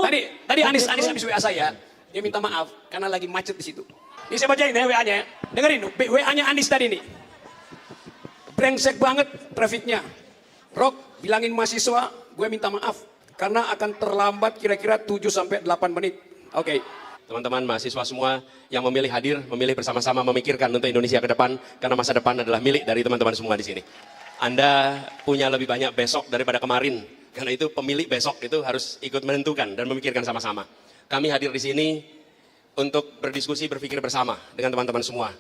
Tadi Anies habis WA saya, dia minta maaf karena lagi macet di situ. Ini saya bacain ya WA-nya. Dengerin WA-nya Anies tadi nih. Brengsek banget trafiknya. Rok, bilangin mahasiswa, gue minta maaf karena akan terlambat kira-kira 7 sampai 8 menit. Oke. Teman-teman mahasiswa semua yang memilih hadir, memilih bersama-sama memikirkan untuk Indonesia ke depan karena masa depan adalah milik dari teman-teman semua di sini. Anda punya lebih banyak besok daripada kemarin. Karena itu pemilik besok itu harus ikut menentukan dan memikirkan sama-sama. Kami hadir di sini untuk berdiskusi, berpikir bersama dengan teman-teman semua.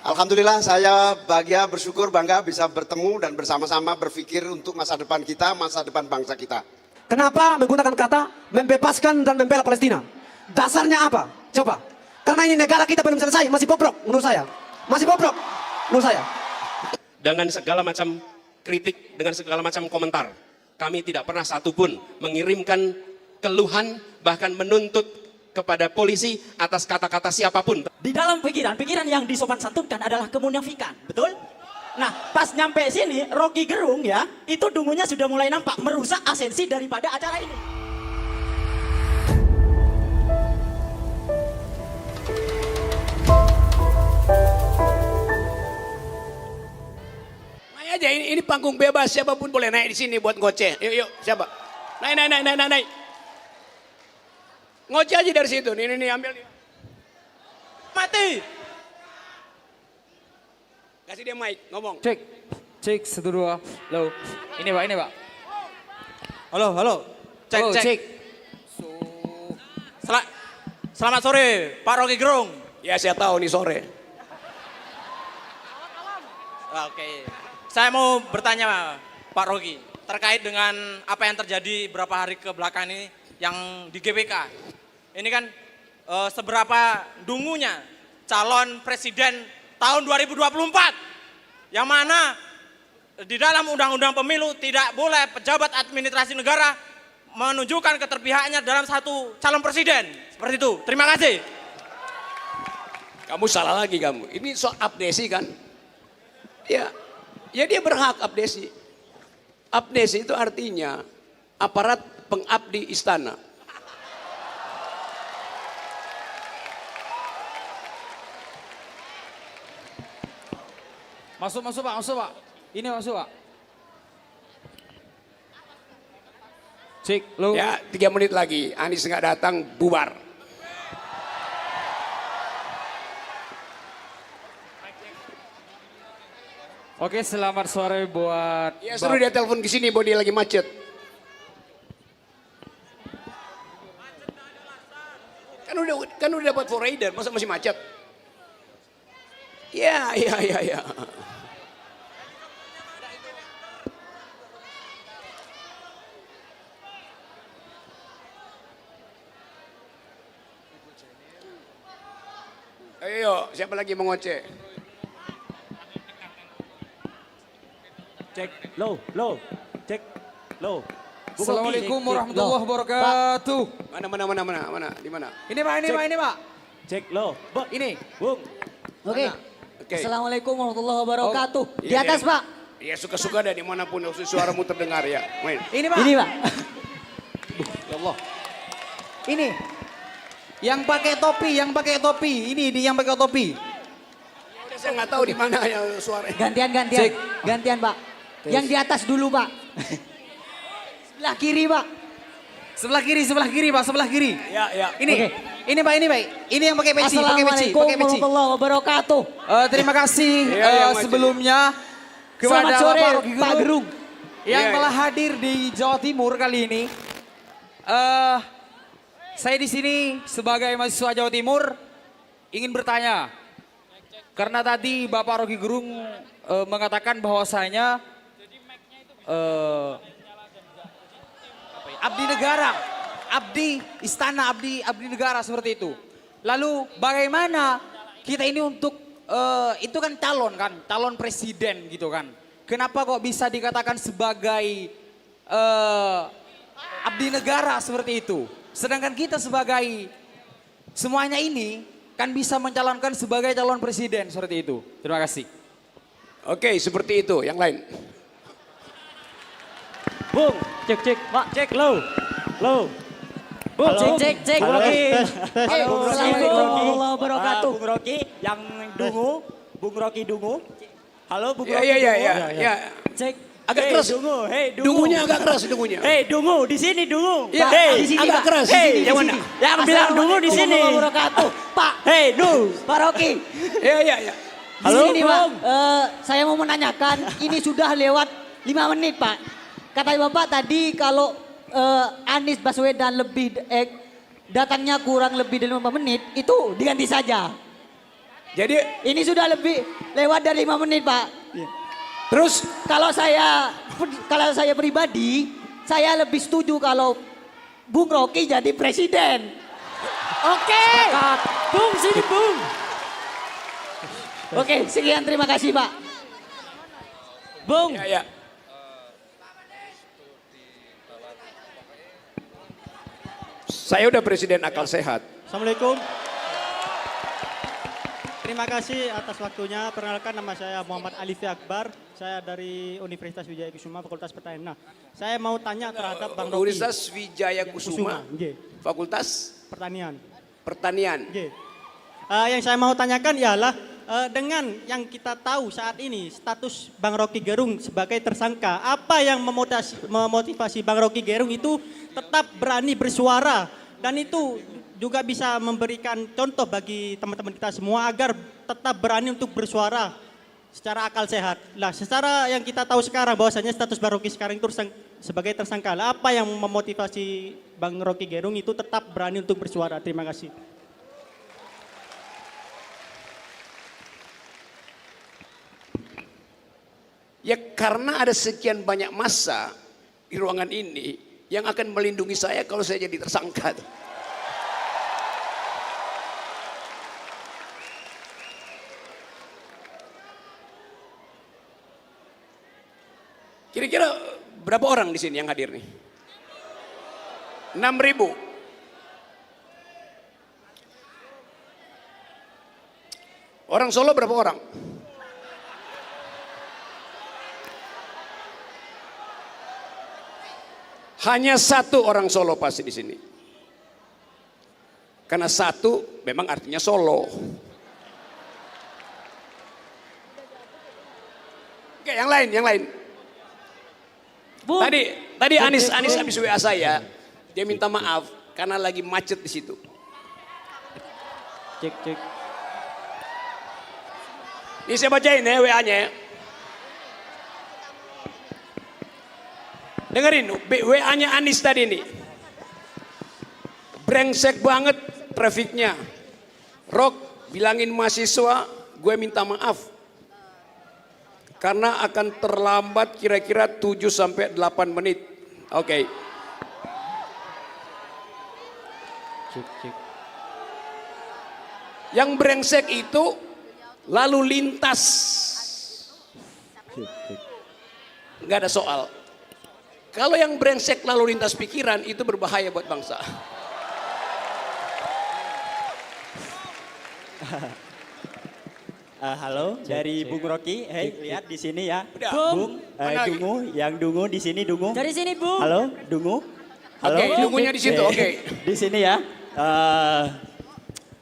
Alhamdulillah saya bahagia, bersyukur, bangga bisa bertemu dan bersama-sama berpikir untuk masa depan kita, masa depan bangsa kita. Kenapa menggunakan kata membebaskan dan membela Palestina? Dasarnya apa? Coba. Karena ini negara kita belum selesai, masih bobrok menurut saya. Masih bobrok menurut saya. Dengan segala macam kritik, dengan segala macam komentar, kami tidak pernah satupun mengirimkan keluhan, bahkan menuntut kepada polisi atas kata-kata siapapun. Di dalam pikiran yang disopan santunkan adalah kemunafikan, betul? Nah, pas nyampe sini, Rocky Gerung ya, itu dungunya sudah mulai nampak merusak esensi daripada acara ini. Naik aja, ini panggung bebas, siapapun boleh naik di sini buat ngoceh. Yuk, siapa? Naik. Ngoceh aja dari situ, nih ambil nih. Mati! Kasih dia mic, ngomong. Cek, 1, 2, halo. Ini pak. Halo. Cek. Selamat sore, Pak Rocky Gerung. Ya saya tahu nih sore. Oke. Saya mau bertanya Pak Rocky, terkait dengan apa yang terjadi beberapa hari ke belakang ini yang di GBK. Ini kan seberapa dungunya calon presiden tahun 2024. Yang mana di dalam undang-undang pemilu tidak boleh pejabat administrasi negara menunjukkan keterpihakannya dalam satu calon presiden. Seperti itu. Terima kasih. Kamu salah lagi kamu. Ini soal abdesi kan? Ya dia berhak abdesi. Abdesi itu artinya aparat pengabdi istana. Masuk pak. Ini masuk pak. Cek, lo. Ya 3 menit lagi, Anies nggak datang, bubar. Oke, selamat sore buat... Ya suruh dia telepon ke sini bahwa dia lagi macet. Kan udah dapat foreider, masa masih macet? Ya. Ayo, siapa lagi mau ngoceh? Cek, low. Cek, low. Assalamualaikum warahmatullahi wabarakatuh. Mana? Di mana? Ini pak. Cek, low. Ini. Bung. Oke. Oke. Assalamualaikum warahmatullahi wabarakatuh. Oh, Di atas pak. Ya suka-suka deh dimanapun suaramu terdengar ya. Main. Ini pak. Ini pak. Ya Allah. Ini. Yang pakai topi. Ini yang pakai topi. Udah saya nggak tahu di mana ya suaranya. Gantian pak. Yang di atas dulu pak. Sebelah kiri pak. Sebelah kiri pak. Ya. Ini. Oke. Ini pak. Ini yang pakai peci. Assalamualaikum warahmatullahi wabarakatuh. Terima kasih Iya, sebelumnya Selamat kepada sore Bapak Rocky Pak Gerung. yang Iya. telah hadir di Jawa Timur kali ini. Saya di sini sebagai mahasiswa Jawa Timur ingin bertanya. Karena tadi Bapak Rocky Gerung mengatakan bahwasanya abdi negara, abdi istana, abdi negara seperti itu. Lalu bagaimana kita ini untuk itu kan calon presiden gitu kan. Kenapa kok bisa dikatakan sebagai abdi negara seperti itu? Sedangkan kita sebagai semuanya ini kan bisa mencalonkan sebagai calon presiden seperti itu. Terima kasih. Oke, seperti itu. Yang lain. Bung, cek, Pak, cek, low. Cek. Halo, Rocky. tes. Assalamualaikum warahmatullahi wabarakatuh. Bung Rocky yang dungu, Bung Rocky dungu. Halo Bung Ya, Rocky. ya. Cek. Agak keras. Dungu, dungu. Dungunya agak keras, dungunya. Dungu, di sini dungu. Iya, Hei, di sini, agak Pak. keras. Hei, Yang mana? yang bilang dungu di sini. Assalamualaikum warahmatullahi wabarakatuh. Pak. Pak Rocky. Ya. Halo, Di sini, Pak. Bung. Saya mau menanyakan, ini sudah lewat 5 menit, Pak. Kata Bapak tadi kalau Anies Baswedan datangnya kurang lebih dari 5 menit, itu diganti saja. Jadi Ini sudah lebih lewat dari 5 menit, Pak. terus Kalau saya pribadi, saya lebih setuju kalau Bung Rocky jadi presiden. Oke. Bung, sini Bung. Oke, sekian terima kasih, Pak. Bung. ya. Saya udah presiden akal sehat. Assalamualaikum. Terima kasih atas waktunya. Perkenalkan, nama saya Muhammad Alifi Akbar. Saya dari Universitas Wijaya Kusuma, Fakultas Pertanian. Nah, saya mau tanya terhadap Bang Rocky. Universitas Wijaya Kusuma, Nggih. Fakultas Pertanian. Pertanian. Nggih. Yang saya mau tanyakan ialah dengan yang kita tahu saat ini status Bang Rocky Gerung sebagai tersangka, apa yang memotivasi Bang Rocky Gerung itu tetap berani bersuara dan itu juga bisa memberikan contoh bagi teman-teman kita semua agar tetap berani untuk bersuara secara akal sehat. Lah, secara yang kita tahu sekarang bahwasanya status Bang Rocky sekarang itu sebagai tersangka. Lah, apa yang memotivasi Bang Rocky Gerung itu tetap berani untuk bersuara? Terima kasih. Ya karena ada sekian banyak massa di ruangan ini yang akan melindungi saya kalau saya jadi tersangka. Kira-kira berapa orang di sini yang hadir nih? 6.000. Orang Solo berapa orang? Hanya 1 orang Solo pasti di sini. Karena 1 memang artinya Solo. Oke, yang lain. Tadi Anies habis WA saya, dia minta maaf karena lagi macet di situ. Cek. Ini saya bacain ya WA-nya. Dengerin WA-nya Anies tadi nih. Brengsek banget trafiknya. Rok, bilangin mahasiswa gue minta maaf. Karena akan terlambat kira-kira 7-8 menit. Oke. Yang brengsek itu lalu lintas. Nggak ada soal. Kalau yang brengsek lalu lintas pikiran itu berbahaya buat bangsa. Halo, dari Bung Rocky. Hei, lihat di sini ya. Udah. Bung, Mana lagi? Dungu, yang Dungu di sini Dungu. Dari sini, Bung. Halo, Dungu. Halo. Oke, Dungunya di situ, oke. Di sini ya.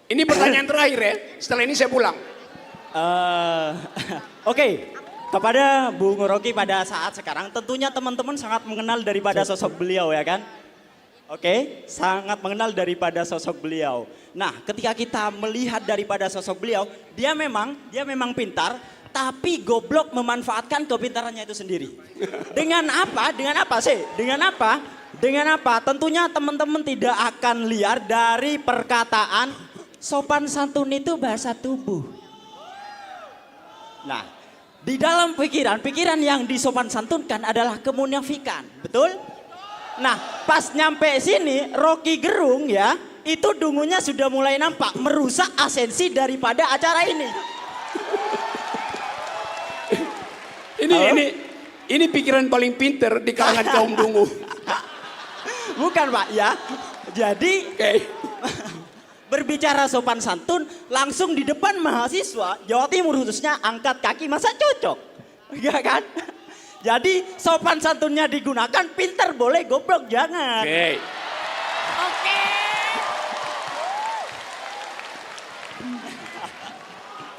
Ini pertanyaan terakhir ya. Setelah ini saya pulang. Oke, kepada Bung Rocky pada saat sekarang tentunya teman-teman sangat mengenal daripada sosok beliau ya kan? Oke, sangat mengenal daripada sosok beliau. Nah, ketika kita melihat daripada sosok beliau, dia memang pintar, tapi goblok memanfaatkan kepintarannya itu sendiri. Dengan apa? Dengan apa? Tentunya teman-teman tidak akan liar dari perkataan sopan santun itu bahasa tubuh. Nah, di dalam pikiran yang disopan santunkan adalah kemunafikan, betul? Nah, pas nyampe sini, Rocky Gerung ya, itu dungunya sudah mulai nampak merusak esensi daripada acara ini. Ini pikiran paling pinter di kalangan kaum dungu. Bukan Pak ya, jadi Oke. berbicara sopan santun langsung di depan mahasiswa Jawa Timur khususnya angkat kaki masa cocok, enggak kan? Jadi sopan santunnya digunakan, pinter boleh, goblok jangan. Oke.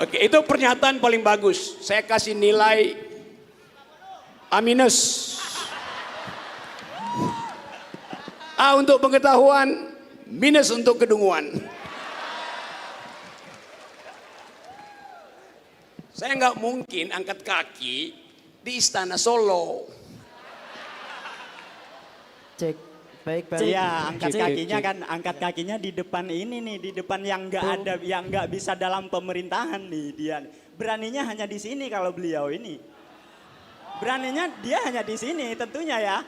Oke, itu pernyataan paling bagus. Saya kasih nilai A-. A untuk pengetahuan, minus untuk kedunguan. Saya nggak mungkin angkat kaki di Istana Solo. Cek, baik, baik. Iya, angkat kakinya di depan ini nih, di depan yang nggak ada, yang nggak bisa dalam pemerintahan nih dia. Beraninya hanya di sini kalau beliau ini. Beraninya dia hanya di sini tentunya ya.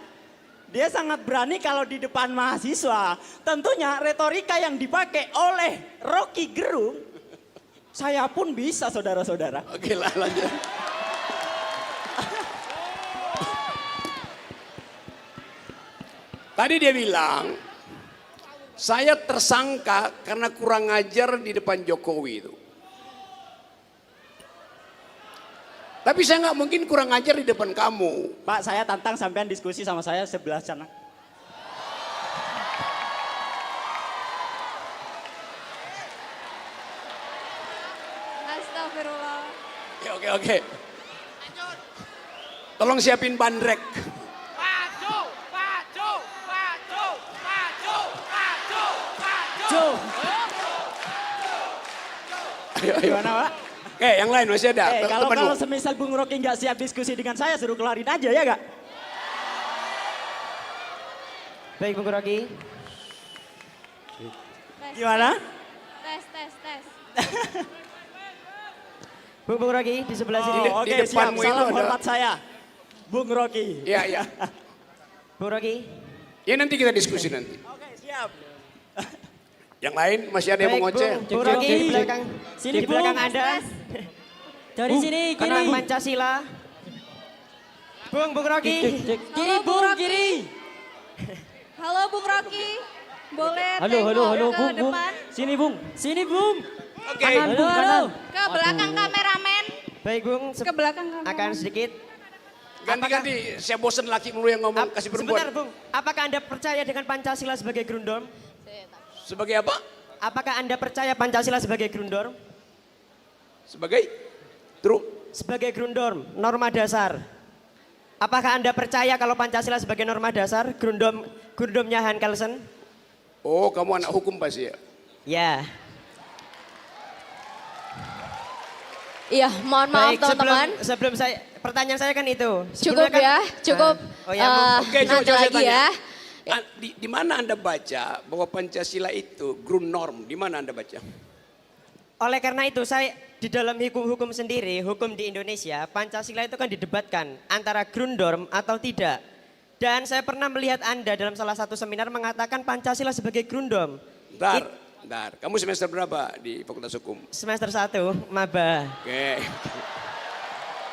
Dia sangat berani kalau di depan mahasiswa. Tentunya retorika yang dipakai oleh Rocky Gerung, saya pun bisa saudara-saudara. Oke lah, lanjut. Tadi dia bilang, saya tersangka karena kurang ajar di depan Jokowi itu. Tapi saya nggak mungkin kurang ajar di depan kamu. Pak, saya tantang sampean diskusi sama saya sebelah sana. Astagfirullah. Oke. Tolong siapin bandrek. Ayo. Gimana Pak? Oke, yang lain masih ada. Kalau semisal Bung Rocky nggak siap diskusi dengan saya, suruh kelarin aja ya gak? Baik, Bung Rocky. Gimana? Tes. Bung Rocky di sebelah sini. Oh, Di Oke, siap. depanmu itu Salam ada- hormat saya. Bung Rocky. Iya. Bung Rocky. Ya nanti kita diskusi nanti. Oke, siap. Yang lain masih ada yang mau ngoceh? Bung Rocky di belakang. Sini, di belakang Bung. Anda. Dari sini, Tentang kiri. Pancasila. Bung Rocky. Kiri, Bung, kiri. Halo Bung Rocky. Boleh Halo, tengok ke Bung. depan, Sini, Bung. Sini, Bung. Oke. Kanan, Bung, kanan. ke belakang kameramen, Baik, Bung. ke belakang kameramen. Akan sedikit. Ganti-ganti. Saya bosan laki mulu yang ngomong kasih Sebentar, perempuan. Bung. Apakah Anda percaya dengan Pancasila sebagai grundorm? Sebagai apa? Apakah Anda percaya Pancasila sebagai grundorm? Sebagai true. Sebagai grundorm, norma dasar. Apakah Anda percaya kalau Pancasila sebagai norma dasar, grundormnya Han Kelsen? Oh, kamu anak hukum pasti ya? Ya. Iya, mohon maaf Baik, teman-teman. sebelum saya, pertanyaan saya kan itu. Cukup Sebelumnya ya, cukup. Oh ya, Bung. Oke, coba nanti saya lagi tanya. ya. Di mana Anda baca bahwa Pancasila itu grundnorm? Di mana Anda baca? Oleh karena itu saya di dalam hukum sendiri, hukum di Indonesia, Pancasila itu kan didebatkan antara grundorm atau tidak. Dan saya pernah melihat Anda dalam salah satu seminar mengatakan Pancasila sebagai grundorm. Bentar. Kamu semester berapa di Fakultas Hukum? Semester 1, maba.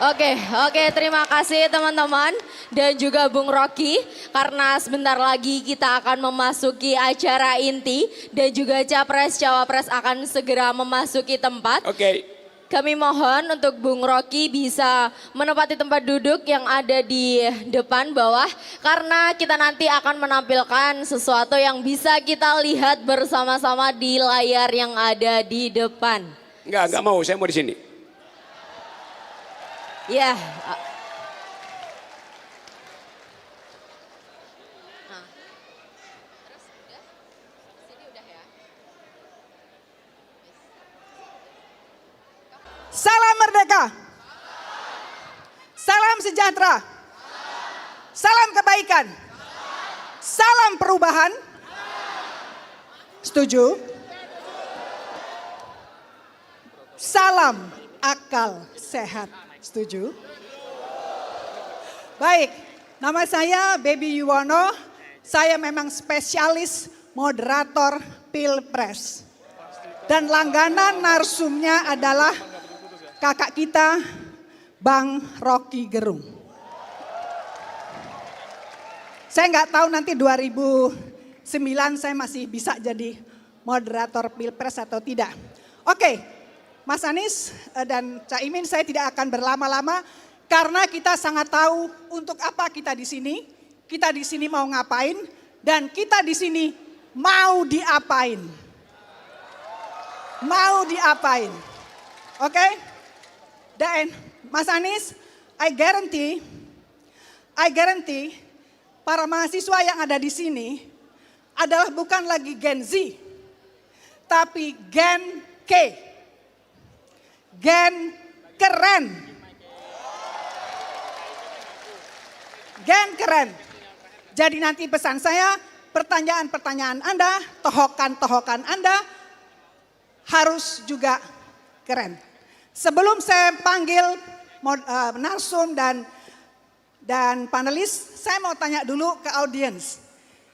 Oke. Oke, terima kasih teman-teman dan juga Bung Rocky karena sebentar lagi kita akan memasuki acara inti dan juga capres-cawapres akan segera memasuki tempat. Oke. Kami mohon untuk Bung Rocky bisa menempati tempat duduk yang ada di depan bawah karena kita nanti akan menampilkan sesuatu yang bisa kita lihat bersama-sama di layar yang ada di depan. Enggak mau. Saya mau di sini. Ya. Salam merdeka. Salam sejahtera. Salam kebaikan. Salam perubahan. Setuju? Salam akal sehat. Setuju? Baik, nama saya Baby Yuwono. Saya memang spesialis moderator Pilpres. Dan langganan narsumnya adalah kakak kita, Bang Rocky Gerung. Saya nggak tahu nanti 2009 saya masih bisa jadi moderator Pilpres atau tidak. Oke, Mas Anies dan Caimin, saya tidak akan berlama-lama karena kita sangat tahu untuk apa kita di sini mau ngapain, dan kita di sini mau diapain. Mau diapain. Oke? Dan Mas Anies, I guarantee para mahasiswa yang ada di sini adalah bukan lagi Gen Z, tapi Gen K. Gen keren. Gen keren. Jadi nanti pesan saya, pertanyaan-pertanyaan Anda, tohokan-tohokan Anda harus juga keren. Sebelum saya panggil narsum dan panelis, saya mau tanya dulu ke audiens.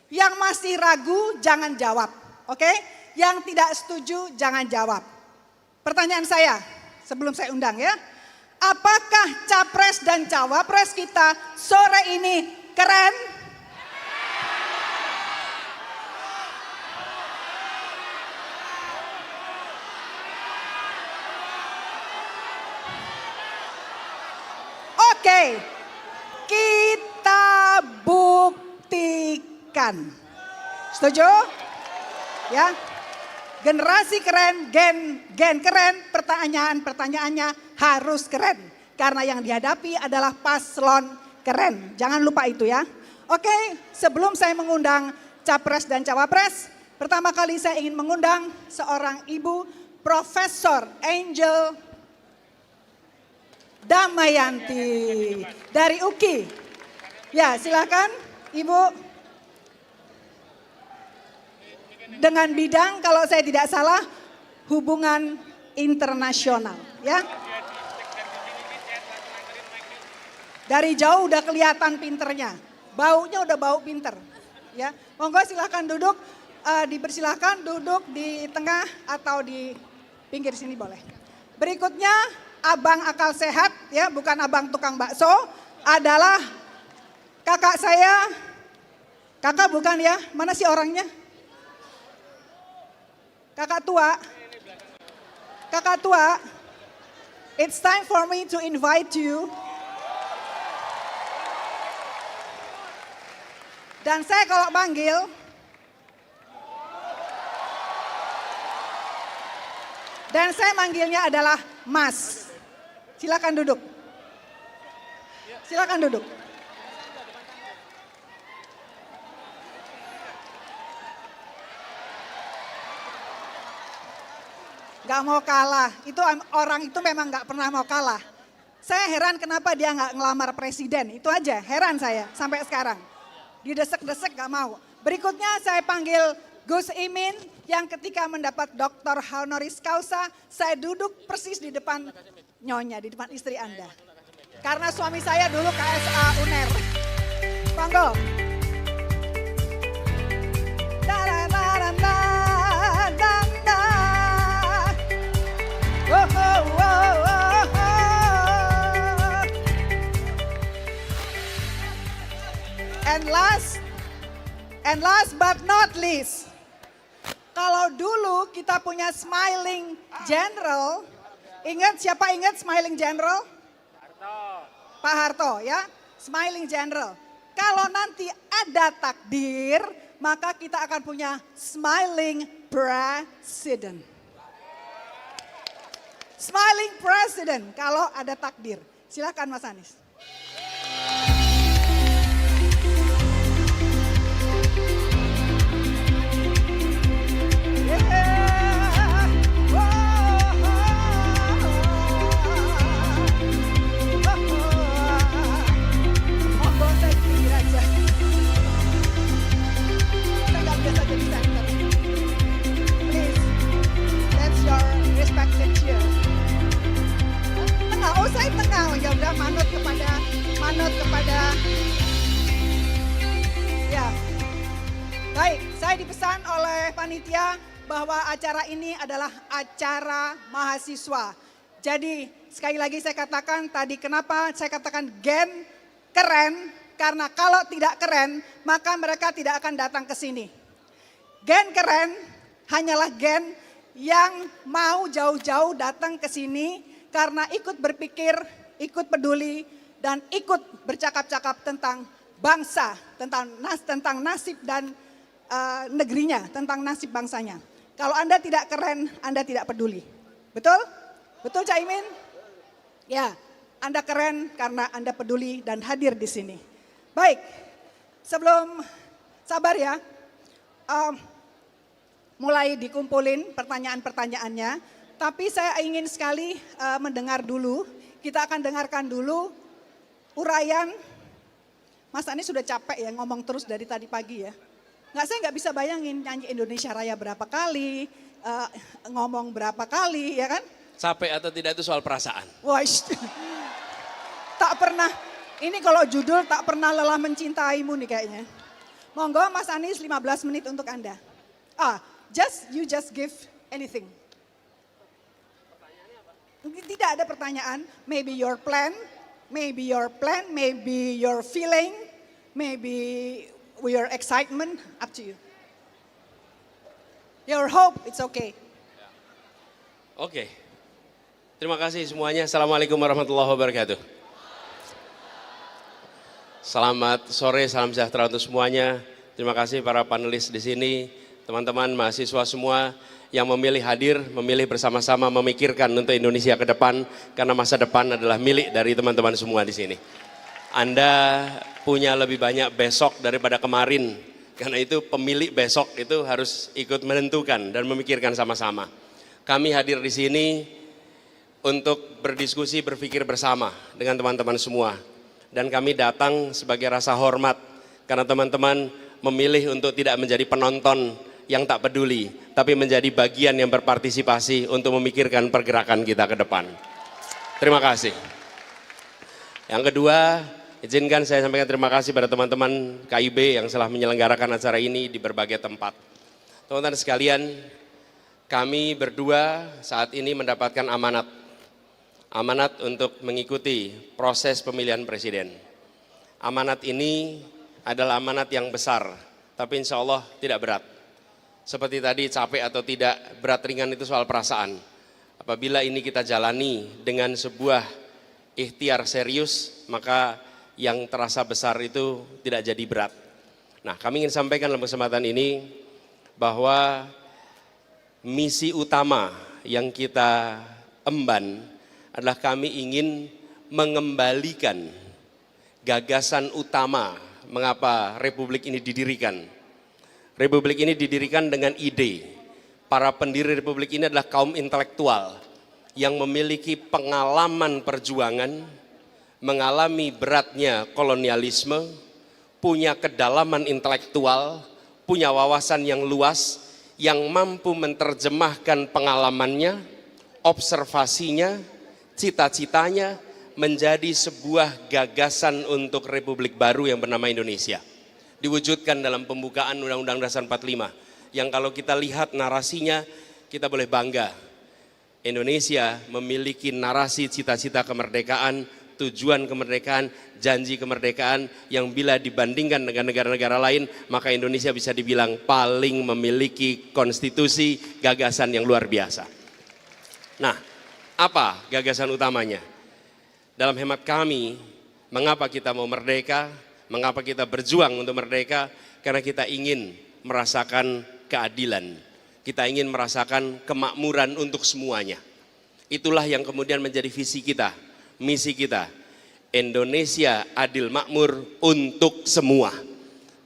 Yang masih ragu jangan jawab, oke? Yang tidak setuju jangan jawab. Pertanyaan saya sebelum saya undang ya. Apakah capres dan cawapres kita sore ini keren? Oke, kita buktikan. Setuju? Ya. Generasi keren, gen keren, pertanyaannya harus keren. Karena yang dihadapi adalah paslon keren. Jangan lupa itu ya. Oke, sebelum saya mengundang capres dan cawapres, pertama kali saya ingin mengundang seorang ibu, Profesor Angel Damayanti dari UKI. Ya, silakan Ibu. Dengan bidang kalau saya tidak salah hubungan internasional, ya. Dari jauh udah kelihatan pinternya, baunya udah bau pinter, ya. Monggo silakan duduk, dipersilakan duduk di tengah atau di pinggir sini boleh. Berikutnya abang akal sehat, ya, bukan abang tukang bakso, adalah kakak saya. Kakak bukan ya? Mana sih orangnya? Kakak tua, it's time for me to invite you. Dan saya kalau panggil, dan saya manggilnya adalah Mas. Silakan duduk. Silakan duduk. Gak mau kalah, itu orang itu memang gak pernah mau kalah. Saya heran kenapa dia gak ngelamar presiden, itu aja heran saya sampai sekarang. Didesek-desek gak mau. Berikutnya saya panggil Gus Imin yang ketika mendapat Dr. Honoris Causa, saya duduk persis di depan nyonya, di depan istri Anda. Karena suami saya dulu KSA UNER. Monggo. And last but not least, kalau dulu kita punya smiling general, siapa ingat smiling general? Pak Harto ya, smiling general. Kalau nanti ada takdir, maka kita akan punya smiling president. Smiling president kalau ada takdir. Silakan Mas Anies. Saya tengah, ya udah manut kepada ya. Baik, saya dipesan oleh panitia bahwa acara ini adalah acara mahasiswa. Jadi sekali lagi saya katakan tadi kenapa saya katakan gen keren, karena kalau tidak keren maka mereka tidak akan datang ke sini. Gen keren hanyalah gen yang mau jauh-jauh datang ke sini karena ikut berpikir, ikut peduli, dan ikut bercakap-cakap tentang bangsa, tentang nasib dan negerinya, tentang nasib bangsanya. Kalau Anda tidak keren, Anda tidak peduli. Betul? Betul Caimin? Ya, Anda keren karena Anda peduli dan hadir di sini. Baik, sebelum sabar ya, mulai dikumpulin pertanyaan-pertanyaannya, tapi saya ingin sekali mendengar dulu, kita akan dengarkan dulu uraian. Mas Anies sudah capek ya ngomong terus dari tadi pagi ya. Saya nggak bisa bayangin nyanyi Indonesia Raya berapa kali, ngomong berapa kali ya kan. Capek atau tidak itu soal perasaan. Wah, tak pernah, ini kalau judul tak pernah lelah mencintaimu nih kayaknya. Monggo Mas Anies 15 menit untuk Anda. You just give anything. Tidak ada pertanyaan, maybe your plan, maybe your feeling, maybe your excitement, up to you. Your hope, it's okay. Oke. Terima kasih semuanya. Assalamualaikum warahmatullahi wabarakatuh. Selamat sore, salam sejahtera untuk semuanya. Terima kasih para panelis di sini, teman-teman mahasiswa semua yang memilih hadir, memilih bersama-sama memikirkan untuk Indonesia ke depan, karena masa depan adalah milik dari teman-teman semua di sini. Anda punya lebih banyak besok daripada kemarin, karena itu pemilik besok itu harus ikut menentukan dan memikirkan sama-sama. Kami hadir di sini untuk berdiskusi, berpikir bersama dengan teman-teman semua. Dan kami datang sebagai rasa hormat, karena teman-teman memilih untuk tidak menjadi penonton yang tak peduli, tapi menjadi bagian yang berpartisipasi untuk memikirkan pergerakan kita ke depan. Terima kasih. Yang kedua, izinkan saya sampaikan terima kasih pada teman-teman KIB yang telah menyelenggarakan acara ini di berbagai tempat. Teman-teman sekalian, kami berdua saat ini mendapatkan amanat untuk mengikuti proses pemilihan presiden. Amanat ini adalah amanat yang besar, tapi insya Allah tidak berat. Seperti tadi, capek atau tidak, berat ringan itu soal perasaan. Apabila ini kita jalani dengan sebuah ikhtiar serius, maka yang terasa besar itu tidak jadi berat. Nah, kami ingin sampaikan dalam kesempatan ini bahwa misi utama yang kita emban adalah kami ingin mengembalikan gagasan utama mengapa Republik ini didirikan. Republik ini didirikan dengan ide. Para pendiri Republik ini adalah kaum intelektual yang memiliki pengalaman perjuangan, mengalami beratnya kolonialisme, punya kedalaman intelektual, punya wawasan yang luas, yang mampu menerjemahkan pengalamannya, observasinya, cita-citanya menjadi sebuah gagasan untuk Republik baru yang bernama Indonesia. Diwujudkan dalam pembukaan Undang-Undang Dasar 45, yang kalau kita lihat narasinya, kita boleh bangga. Indonesia memiliki narasi cita-cita kemerdekaan, tujuan kemerdekaan, janji kemerdekaan, yang bila dibandingkan dengan negara-negara lain, maka Indonesia bisa dibilang paling memiliki konstitusi gagasan yang luar biasa. Nah, apa gagasan utamanya? Dalam hemat kami, mengapa kita mau merdeka? Mengapa kita berjuang untuk merdeka? Karena kita ingin merasakan keadilan. Kita ingin merasakan kemakmuran untuk semuanya. Itulah yang kemudian menjadi visi kita, misi kita. Indonesia adil makmur untuk semua.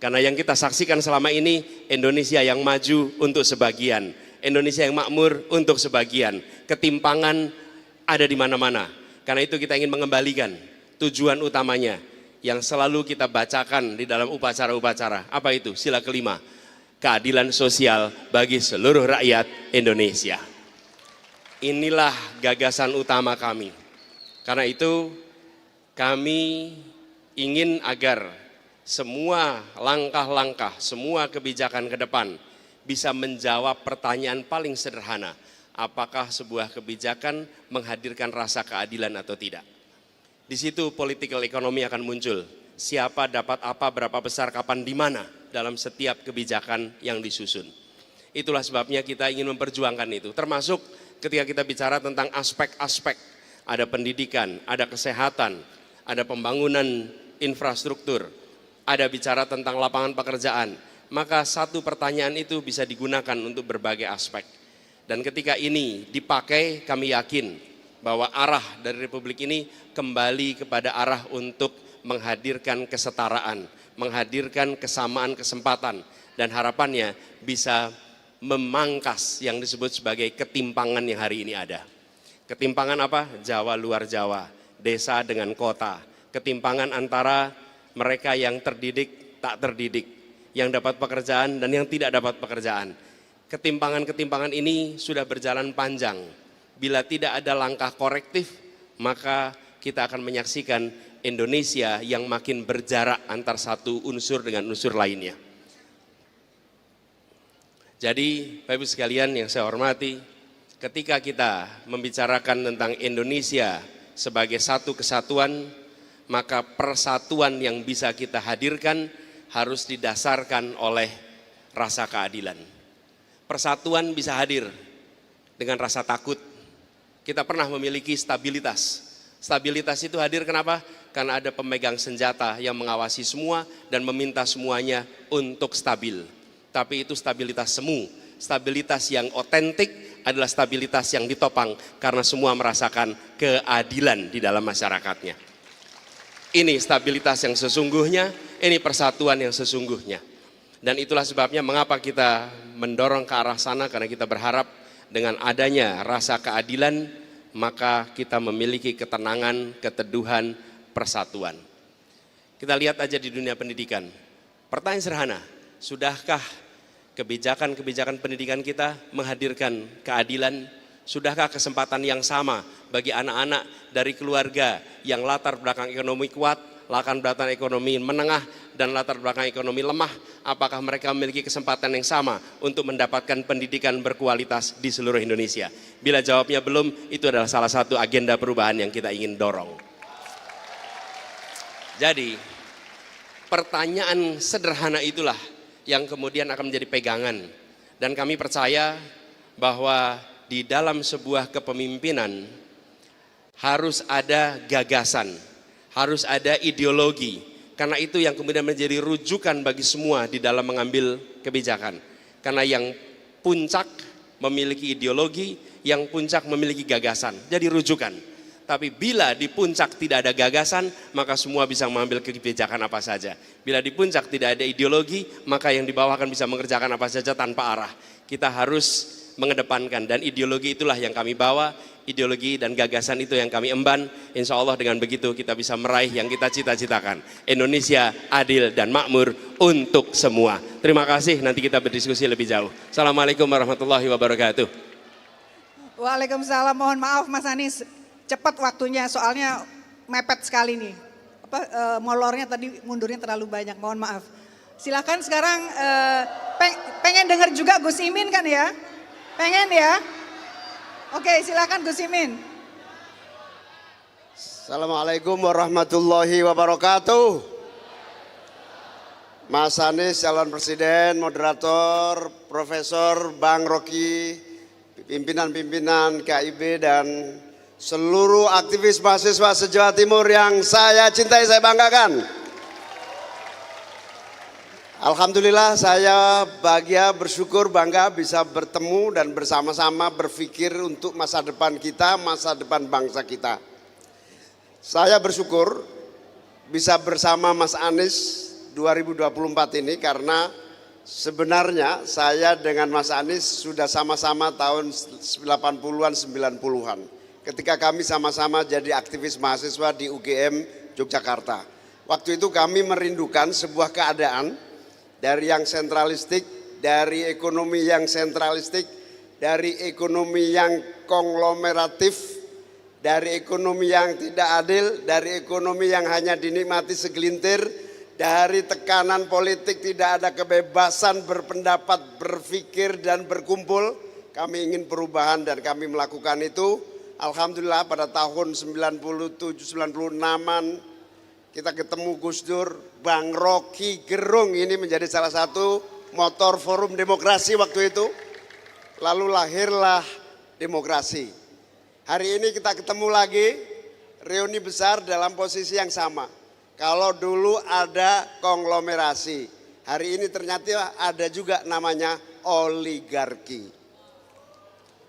Karena yang kita saksikan selama ini, Indonesia yang maju untuk sebagian. Indonesia yang makmur untuk sebagian. Ketimpangan ada di mana-mana. Karena itu kita ingin mengembalikan tujuan utamanya yang selalu kita bacakan di dalam upacara-upacara. Apa itu? Sila kelima, keadilan sosial bagi seluruh rakyat Indonesia. Inilah gagasan utama kami. Karena itu kami ingin agar semua langkah-langkah, semua kebijakan ke depan bisa menjawab pertanyaan paling sederhana. Apakah sebuah kebijakan menghadirkan rasa keadilan atau tidak? Di situ political economy akan muncul. Siapa dapat apa, berapa besar, kapan, di mana dalam setiap kebijakan yang disusun. Itulah sebabnya kita ingin memperjuangkan itu. Termasuk ketika kita bicara tentang aspek-aspek. Ada pendidikan, ada kesehatan, ada pembangunan infrastruktur, ada bicara tentang lapangan pekerjaan, maka satu pertanyaan itu bisa digunakan untuk berbagai aspek. Dan ketika ini dipakai, kami yakin bahwa arah dari Republik ini kembali kepada arah untuk menghadirkan kesetaraan, menghadirkan kesamaan kesempatan, dan harapannya bisa memangkas yang disebut sebagai ketimpangan yang hari ini ada. Ketimpangan apa? Jawa luar Jawa, desa dengan kota, ketimpangan antara mereka yang terdidik, tak terdidik, yang dapat pekerjaan dan yang tidak dapat pekerjaan. Ketimpangan-ketimpangan ini sudah berjalan panjang. Bila tidak ada langkah korektif, maka kita akan menyaksikan Indonesia yang makin berjarak antar satu unsur dengan unsur lainnya. Jadi, Bapak Ibu sekalian yang saya hormati, ketika kita membicarakan tentang Indonesia sebagai satu kesatuan, maka persatuan yang bisa kita hadirkan harus didasarkan oleh rasa keadilan. Persatuan bisa hadir dengan rasa takut. Kita pernah memiliki stabilitas. Stabilitas itu hadir kenapa? Karena ada pemegang senjata yang mengawasi semua dan meminta semuanya untuk stabil. Tapi itu stabilitas semu. Stabilitas yang otentik adalah stabilitas yang ditopang karena semua merasakan keadilan di dalam masyarakatnya. Ini stabilitas yang sesungguhnya, ini persatuan yang sesungguhnya. Dan itulah sebabnya mengapa kita mendorong ke arah sana, karena kita berharap dengan adanya rasa keadilan, maka kita memiliki ketenangan, keteduhan, persatuan. Kita lihat aja di dunia pendidikan. Pertanyaan sederhana, sudahkah kebijakan-kebijakan pendidikan kita menghadirkan keadilan? Sudahkah kesempatan yang sama bagi anak-anak dari keluarga yang latar belakang ekonomi kuat, latar belakang ekonomi menengah, dan latar belakang ekonomi lemah? Apakah mereka memiliki kesempatan yang sama untuk mendapatkan pendidikan berkualitas di seluruh Indonesia? Bila jawabnya belum, itu adalah salah satu agenda perubahan yang kita ingin dorong. Jadi, pertanyaan sederhana itulah yang kemudian akan menjadi pegangan. Dan kami percaya bahwa di dalam sebuah kepemimpinan harus ada gagasan, harus ada ideologi. Karena itu yang kemudian menjadi rujukan bagi semua di dalam mengambil kebijakan. Karena yang puncak memiliki ideologi, yang puncak memiliki gagasan. Jadi rujukan. Tapi bila di puncak tidak ada gagasan, maka semua bisa mengambil kebijakan apa saja. Bila di puncak tidak ada ideologi, maka yang di bawah akan bisa mengerjakan apa saja tanpa arah. Kita harus mengedepankan, dan ideologi itulah yang kami bawa, ideologi dan gagasan itu yang kami emban. Insya Allah dengan begitu kita bisa meraih yang kita cita-citakan. Indonesia adil dan makmur untuk semua. Terima kasih, nanti kita berdiskusi lebih jauh. Assalamualaikum warahmatullahi wabarakatuh. Waalaikumsalam, mohon maaf Mas Anies, cepat waktunya soalnya mepet sekali nih. Molornya tadi mundurnya terlalu banyak, mohon maaf. Silakan sekarang pengen dengar juga Gus Imin kan ya? Pengen ya? Oke, silakan Gus Imin. Assalamualaikum warahmatullahi wabarakatuh. Mas Anies, calon presiden, moderator, Profesor Bang Rocky, pimpinan-pimpinan KIB dan seluruh aktivis mahasiswa se-Jawa Timur yang saya cintai, saya banggakan. Alhamdulillah saya bahagia, bersyukur, bangga bisa bertemu dan bersama-sama berpikir untuk masa depan kita, masa depan bangsa kita. Saya bersyukur bisa bersama Mas Anies 2024 ini karena sebenarnya saya dengan Mas Anies sudah sama-sama tahun 80-an, 90-an. Ketika kami sama-sama jadi aktivis mahasiswa di UGM Yogyakarta. Waktu itu kami merindukan sebuah keadaan dari yang sentralistik, dari ekonomi yang sentralistik, dari ekonomi yang konglomeratif, dari ekonomi yang tidak adil, dari ekonomi yang hanya dinikmati segelintir, dari tekanan politik tidak ada kebebasan berpendapat, berpikir dan berkumpul. Kami ingin perubahan dan kami melakukan itu. Alhamdulillah pada tahun 97-96an kita ketemu Gus Dur, Bang Rocky Gerung ini menjadi salah satu motor forum demokrasi waktu itu. Lalu lahirlah demokrasi. Hari ini kita ketemu lagi, reuni besar dalam posisi yang sama. Kalau dulu ada konglomerasi, hari ini ternyata ada juga namanya oligarki.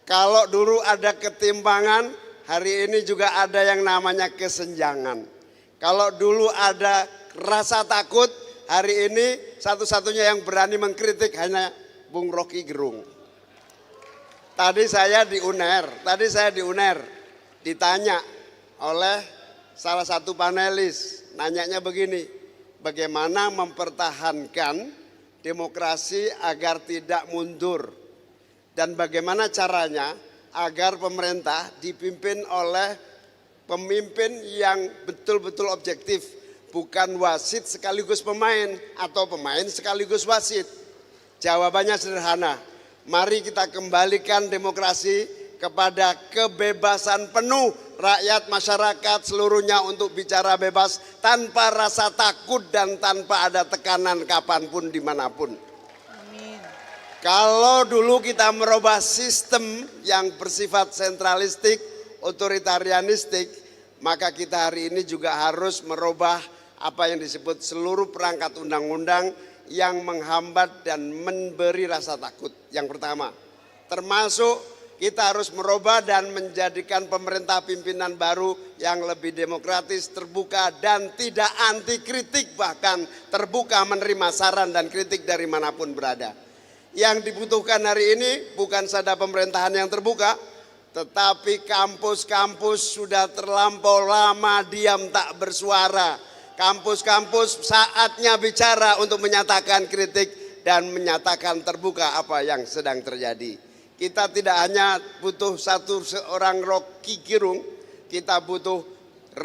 Kalau dulu ada ketimpangan, hari ini juga ada yang namanya kesenjangan. Kalau dulu ada rasa takut, hari ini satu-satunya yang berani mengkritik hanya Bung Rocky Gerung. Tadi saya di UNER, ditanya oleh salah satu panelis, nanyanya begini, bagaimana mempertahankan demokrasi agar tidak mundur? Dan bagaimana caranya agar pemerintah dipimpin oleh pemimpin yang betul-betul objektif, bukan wasit sekaligus pemain atau pemain sekaligus wasit. Jawabannya sederhana, mari kita kembalikan demokrasi kepada kebebasan penuh rakyat masyarakat seluruhnya untuk bicara bebas tanpa rasa takut dan tanpa ada tekanan kapanpun dimanapun. Kalau dulu kita merubah sistem yang bersifat sentralistik, otoritarianistik, maka kita hari ini juga harus merubah apa yang disebut seluruh perangkat undang-undang yang menghambat dan memberi rasa takut. Yang pertama, termasuk kita harus merubah dan menjadikan pemerintah pimpinan baru yang lebih demokratis, terbuka dan tidak anti kritik, bahkan terbuka menerima saran dan kritik dari manapun berada. Yang dibutuhkan hari ini bukan saja pemerintahan yang terbuka, tetapi kampus-kampus sudah terlampau lama diam tak bersuara. Kampus-kampus saatnya bicara untuk menyatakan kritik dan menyatakan terbuka apa yang sedang terjadi. Kita tidak hanya butuh seorang Rocky Gerung, kita butuh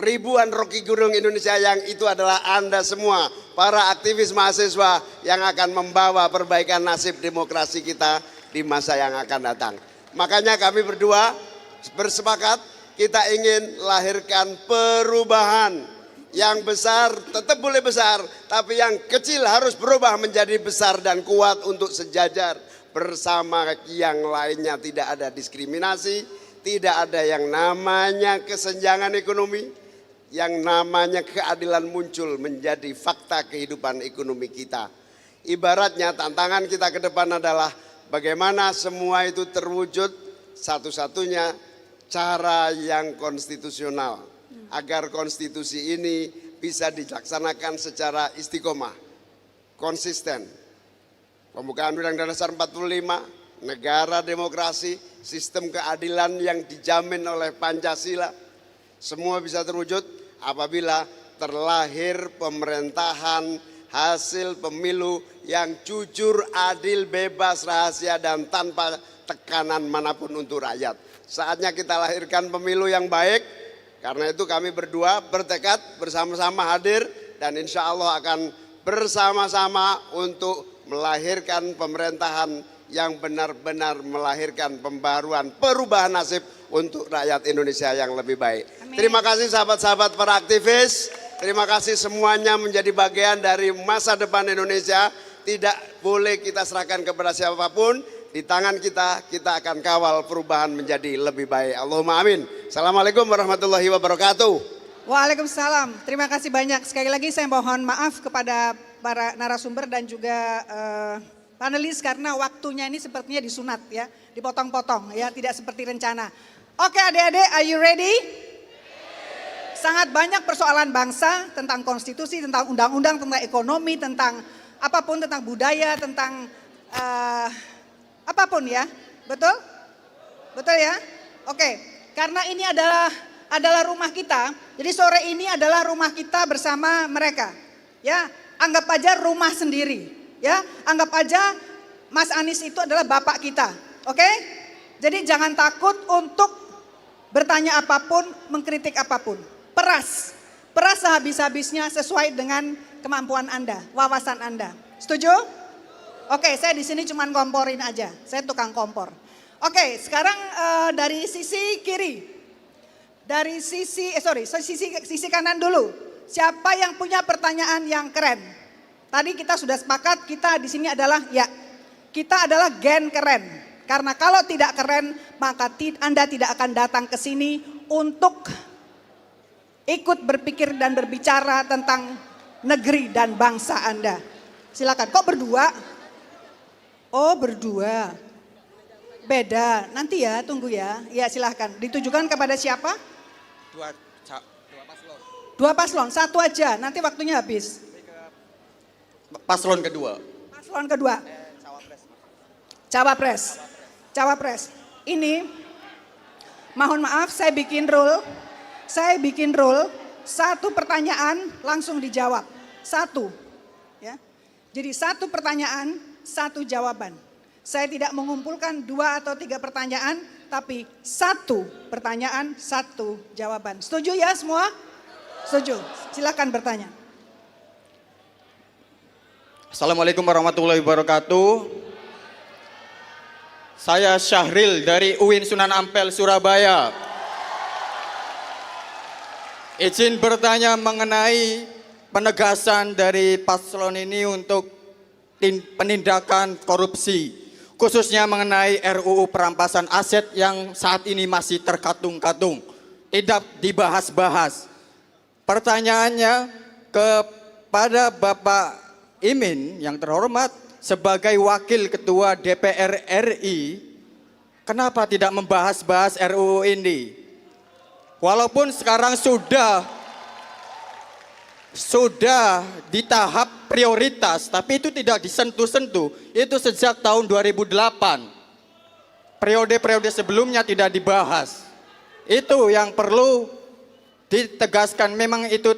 ribuan Rocky Gerung Indonesia yang itu adalah Anda semua, para aktivis mahasiswa yang akan membawa perbaikan nasib demokrasi kita di masa yang akan datang. Makanya kami berdua bersepakat kita ingin lahirkan perubahan yang besar, tetap boleh besar, tapi yang kecil harus berubah menjadi besar dan kuat untuk sejajar bersama yang lainnya. Tidak ada diskriminasi, tidak ada yang namanya kesenjangan ekonomi, yang namanya keadilan muncul menjadi fakta kehidupan ekonomi kita. Ibaratnya tantangan kita ke depan adalah bagaimana semua itu terwujud, satu-satunya cara yang konstitusional. Agar konstitusi ini bisa dilaksanakan secara istiqomah, konsisten. Pembukaan Undang-Undang Dasar 45, negara demokrasi, sistem keadilan yang dijamin oleh Pancasila, semua bisa terwujud apabila terlahir pemerintahan hasil pemilu yang jujur, adil, bebas, rahasia, dan tanpa tekanan manapun untuk rakyat. Saatnya kita lahirkan pemilu yang baik. Karena itu kami berdua bertekad bersama-sama hadir dan insya Allah akan bersama-sama untuk melahirkan pemerintahan yang benar-benar melahirkan pembaruan, perubahan nasib untuk rakyat Indonesia yang lebih baik. Amin. Terima kasih sahabat-sahabat para aktivis, terima kasih semuanya menjadi bagian dari masa depan Indonesia. Tidak boleh kita serahkan kepada siapapun. Di tangan kita, kita akan kawal perubahan menjadi lebih baik. Allahumma amin. Assalamualaikum warahmatullahi wabarakatuh. Waalaikumsalam. Terima kasih banyak. Sekali lagi saya mohon maaf kepada para narasumber dan juga panelis karena waktunya ini sepertinya disunat ya, dipotong-potong ya, tidak seperti rencana. Oke adik-adik, are you ready? Sangat banyak persoalan bangsa tentang konstitusi, tentang undang-undang, tentang ekonomi, tentang apapun, tentang budaya, tentang apapun ya, betul? Betul ya? Oke, karena ini adalah rumah kita, jadi sore ini adalah rumah kita bersama mereka. Ya, anggap aja rumah sendiri. Ya, anggap aja Mas Anies itu adalah bapak kita. Oke? Jadi jangan takut untuk bertanya apapun, mengkritik apapun. Peras sehabis-habisnya sesuai dengan kemampuan Anda, wawasan Anda. Setuju? Oke, saya di sini cuma komporin aja. Saya tukang kompor. Oke, sekarang dari sisi kiri. Dari sisi sisi kanan dulu. Siapa yang punya pertanyaan yang keren? Tadi kita sudah sepakat kita di sini adalah kita adalah gen keren. Karena kalau tidak keren, maka Anda tidak akan datang ke sini untuk ikut berpikir dan berbicara tentang negeri dan bangsa Anda. Silakan. Kok berdua? Oh, berdua. Beda. Nanti ya, tunggu ya. Ya, silahkan. Ditujukan kepada siapa? Dua paslon, satu aja. Nanti waktunya habis. Paslon kedua. Paslon kedua. Cawapres. Cawapres. Ini, mohon maaf, saya bikin rule. Satu pertanyaan langsung dijawab. Satu. Ya. Jadi satu pertanyaan, satu jawaban. Saya tidak mengumpulkan 2 atau 3 pertanyaan, tapi satu pertanyaan, satu jawaban. Setuju ya semua? Setuju. Silakan bertanya. Assalamualaikum warahmatullahi wabarakatuh. Saya Syahril dari UIN Sunan Ampel, Surabaya. Izin bertanya mengenai penegasan dari paslon ini untuk penindakan korupsi. Khususnya mengenai RUU perampasan aset yang saat ini masih terkatung-katung. Tidak dibahas-bahas. Pertanyaannya kepada Bapak Imin yang terhormat sebagai Wakil Ketua DPR RI, kenapa tidak membahas-bahas RUU ini? Walaupun sekarang sudah di tahap prioritas, tapi itu tidak disentuh-sentuh. Itu sejak tahun 2008. Periode-periode sebelumnya tidak dibahas. Itu yang perlu ditegaskan. Memang itu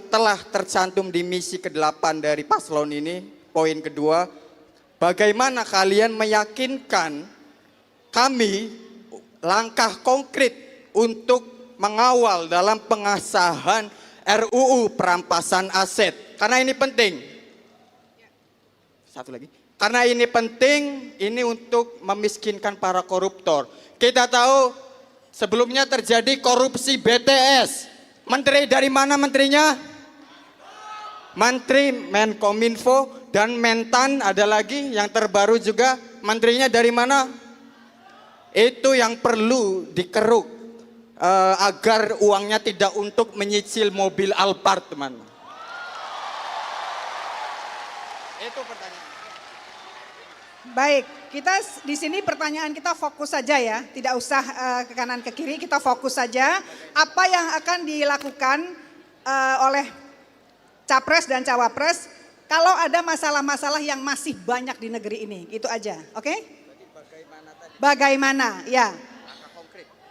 telah tercantum di misi ke-8 dari paslon ini. Poin kedua, bagaimana kalian meyakinkan kami langkah konkret untuk mengawal dalam pengesahan RUU perampasan aset. Karena ini penting. Satu lagi. Karena ini penting, ini untuk memiskinkan para koruptor. Kita tahu sebelumnya terjadi korupsi BTS. Menteri dari mana menterinya? Menteri Menkominfo dan Mentan, ada lagi yang terbaru juga. Menterinya dari mana? Itu yang perlu dikeruk. Agar uangnya tidak untuk menyicil mobil Alphard, teman. Itu pertanyaan. Baik, kita di sini pertanyaan kita fokus saja ya, tidak usah ke kanan ke kiri, kita fokus saja apa yang akan dilakukan oleh capres dan cawapres kalau ada masalah-masalah yang masih banyak di negeri ini, itu aja, oke? Bagaimana, ya.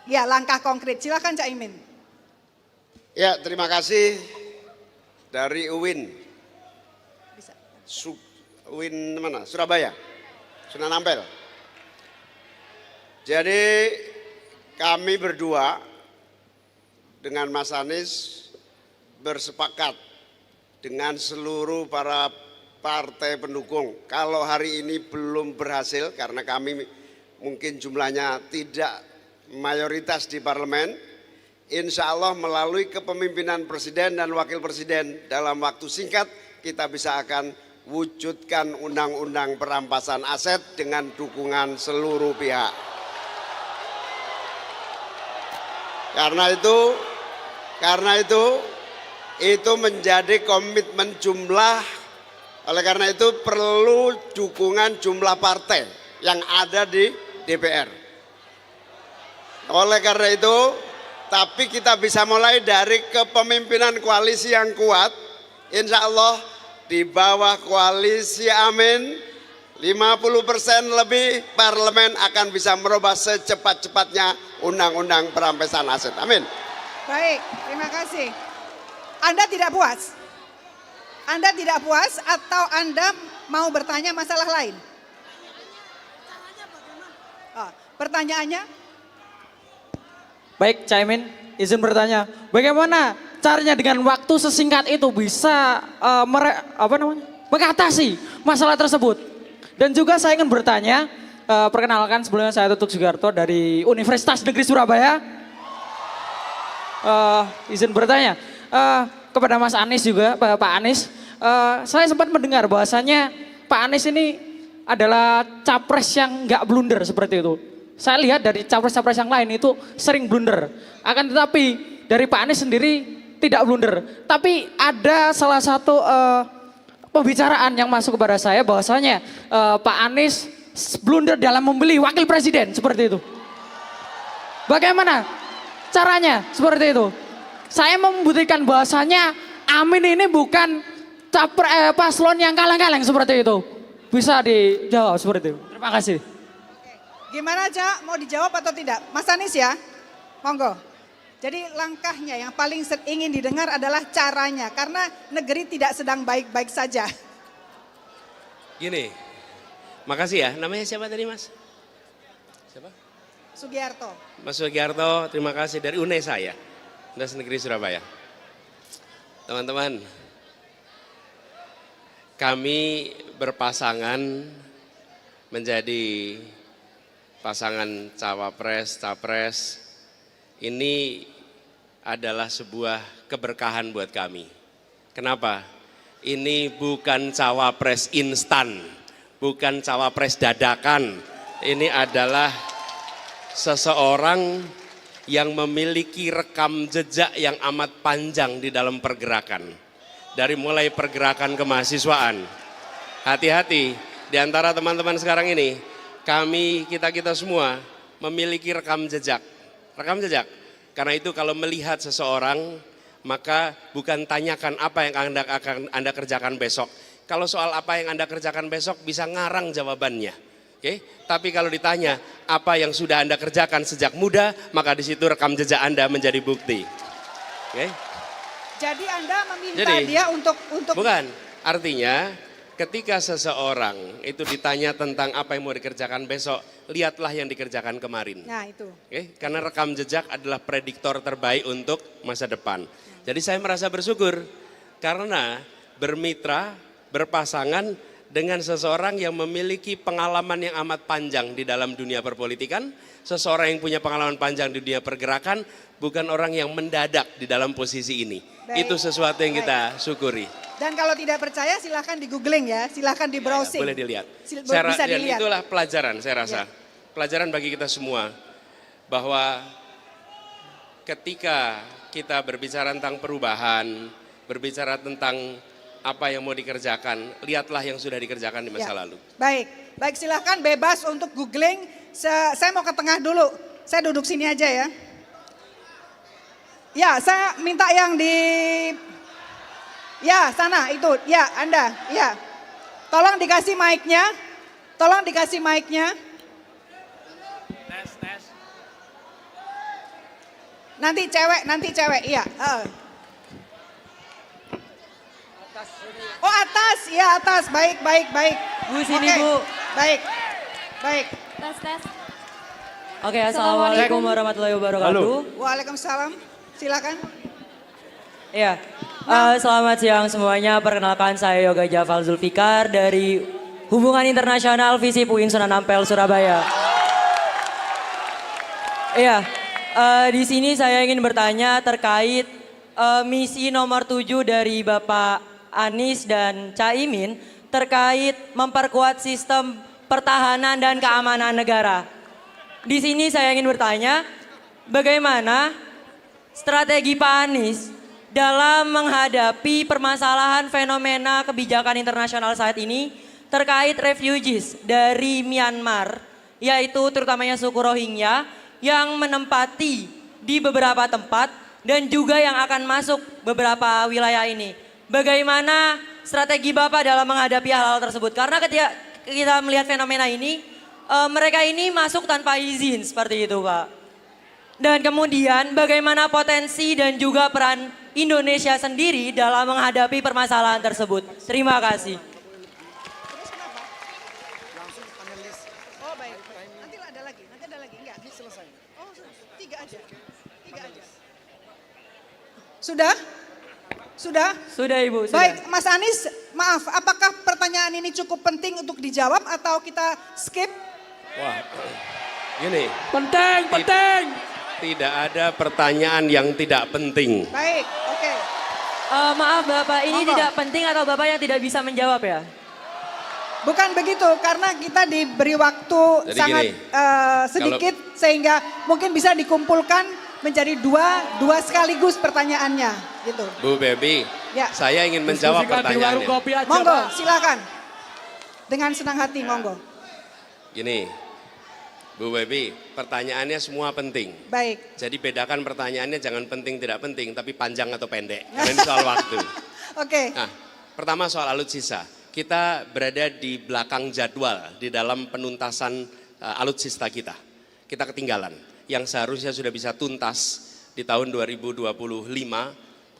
Ya, langkah konkret. Silakan Cak Imin. Ya, terima kasih dari UIN. UIN mana? Surabaya. Sunan Ampel. Jadi kami berdua dengan Mas Anies bersepakat dengan seluruh para partai pendukung. Kalau hari ini belum berhasil karena kami mungkin jumlahnya tidak mayoritas di parlemen, insya Allah melalui kepemimpinan presiden dan wakil presiden dalam waktu singkat kita bisa akan wujudkan undang-undang perampasan aset dengan dukungan seluruh pihak. Karena itu menjadi komitmen jumlah, oleh karena itu perlu dukungan jumlah partai yang ada di DPR. Oleh karena itu, tapi kita bisa mulai dari kepemimpinan koalisi yang kuat. Insya Allah di bawah koalisi Amin, 50% lebih parlemen akan bisa merubah secepat-cepatnya undang-undang perampasan aset. Amin. Baik, terima kasih. Anda tidak puas? Anda tidak puas atau Anda mau bertanya masalah lain? Oh, pertanyaannya? Baik, Caimin, izin bertanya, bagaimana caranya dengan waktu sesingkat itu bisa mengatasi masalah tersebut? Dan juga saya ingin bertanya, perkenalkan sebelumnya saya Tutuk Sugiarto dari Universitas Negeri Surabaya. Izin bertanya kepada Mas Anies juga, Pak Anies, saya sempat mendengar bahwasannya Pak Anies ini adalah capres yang nggak blunder seperti itu. Saya lihat dari capres-capres yang lain itu sering blunder. Akan tetapi dari Pak Anies sendiri tidak blunder. Tapi ada salah satu pembicaraan yang masuk kepada saya bahwasanya Pak Anies blunder dalam membeli wakil presiden seperti itu. Bagaimana caranya seperti itu? Saya membuktikan bahwasanya Amin ini bukan paslon yang kaleng-kaleng seperti itu. Bisa dijawab seperti itu. Terima kasih. Gimana Cak, mau dijawab atau tidak? Mas Anies ya, monggo. Jadi langkahnya yang paling ingin didengar adalah caranya. Karena negeri tidak sedang baik-baik saja. Gini, makasih ya. Namanya siapa tadi Mas? Siapa? Sugiarto. Mas Sugiarto, terima kasih dari UNESA ya. Universitas Negeri Surabaya. Teman-teman, kami berpasangan menjadi pasangan cawapres, capres. Ini adalah sebuah keberkahan buat kami. Kenapa? Ini bukan cawapres instan, bukan cawapres dadakan. Ini adalah seseorang yang memiliki rekam jejak yang amat panjang di dalam pergerakan. Dari mulai pergerakan kemahasiswaan. Hati-hati, di antara teman-teman sekarang ini, kita semua memiliki rekam jejak. Rekam jejak. Karena itu kalau melihat seseorang, maka bukan tanyakan apa yang akan Anda kerjakan besok. Kalau soal apa yang Anda kerjakan besok bisa ngarang jawabannya. Oke, tapi kalau ditanya apa yang sudah Anda kerjakan sejak muda, maka di situ rekam jejak Anda menjadi bukti. Oke? Jadi Anda meminta dia untuk Bukan, artinya ketika seseorang itu ditanya tentang apa yang mau dikerjakan besok, lihatlah yang dikerjakan kemarin. Nah itu. Oke, karena rekam jejak adalah prediktor terbaik untuk masa depan. Jadi saya merasa bersyukur karena bermitra, berpasangan dengan seseorang yang memiliki pengalaman yang amat panjang di dalam dunia perpolitikan, seseorang yang punya pengalaman panjang di dunia pergerakan, bukan orang yang mendadak di dalam posisi ini. Baik. Itu sesuatu yang kita syukuri. Dan kalau tidak percaya silahkan di googling ya, silahkan di browsing. Boleh dilihat. Bisa dilihat. Itulah pelajaran saya rasa. Pelajaran bagi kita semua bahwa ketika kita berbicara tentang perubahan, berbicara tentang apa yang mau dikerjakan, lihatlah yang sudah dikerjakan di masa lalu. Baik silahkan bebas untuk googling. Saya mau ke tengah dulu, saya duduk sini aja ya. Ya, saya minta yang di, ya sana itu, ya Anda, ya. Tolong dikasih mic-nya, Tes. Nanti cewek, iya. Oh atas, ya atas, baik. Bu sini Oke, Bu. Baik. Tes. Oke, assalamualaikum warahmatullahi wabarakatuh. Waalaikumsalam, silakan. Iya, selamat siang semuanya. Perkenalkan saya Yoga Jafal Zulfikar dari Hubungan Internasional FISIP UIN Sunan Ampel Surabaya. Iya, di sini saya ingin bertanya terkait misi nomor 7 dari Bapak Anies dan Caimin terkait memperkuat sistem pertahanan dan keamanan negara. Di sini saya ingin bertanya, bagaimana strategi Pak Anies dalam menghadapi permasalahan fenomena kebijakan internasional saat ini terkait refugees dari Myanmar, yaitu terutamanya suku Rohingya yang menempati di beberapa tempat dan juga yang akan masuk beberapa wilayah ini. Bagaimana strategi Bapak dalam menghadapi hal-hal tersebut? Karena ketika kita melihat fenomena ini, mereka ini masuk tanpa izin seperti itu Pak. Dan kemudian bagaimana potensi dan juga peran Indonesia sendiri dalam menghadapi permasalahan tersebut? Terima kasih. Oh baik, nanti ada lagi, enggak? Ini selesai. Oh 3 aja. Sudah? Sudah Ibu, sudah. Baik, Mas Anies, maaf, apakah pertanyaan ini cukup penting untuk dijawab atau kita skip? Wah, gini. Penting. Tidak ada pertanyaan yang tidak penting. Baik, oke. Maaf Bapak, ini Monggo. tidak penting atau Bapak yang tidak bisa menjawab ya? Bukan begitu, karena kita diberi waktu Jadi sangat gini, sedikit sehingga mungkin bisa dikumpulkan menjadi dua sekaligus pertanyaannya, gitu. Bu Bebi, Ya. Saya ingin menjawab pertanyaannya. Monggo, silakan. Dengan senang hati, monggo. Gini, Bu Baby, pertanyaannya semua penting. Baik. Jadi bedakan pertanyaannya jangan penting tidak penting, tapi panjang atau pendek. Karena ini soal waktu. Oke. Nah, pertama soal alutsista. Kita berada di belakang jadwal di dalam penuntasan alutsista kita. Kita ketinggalan. Yang seharusnya sudah bisa tuntas di tahun 2025,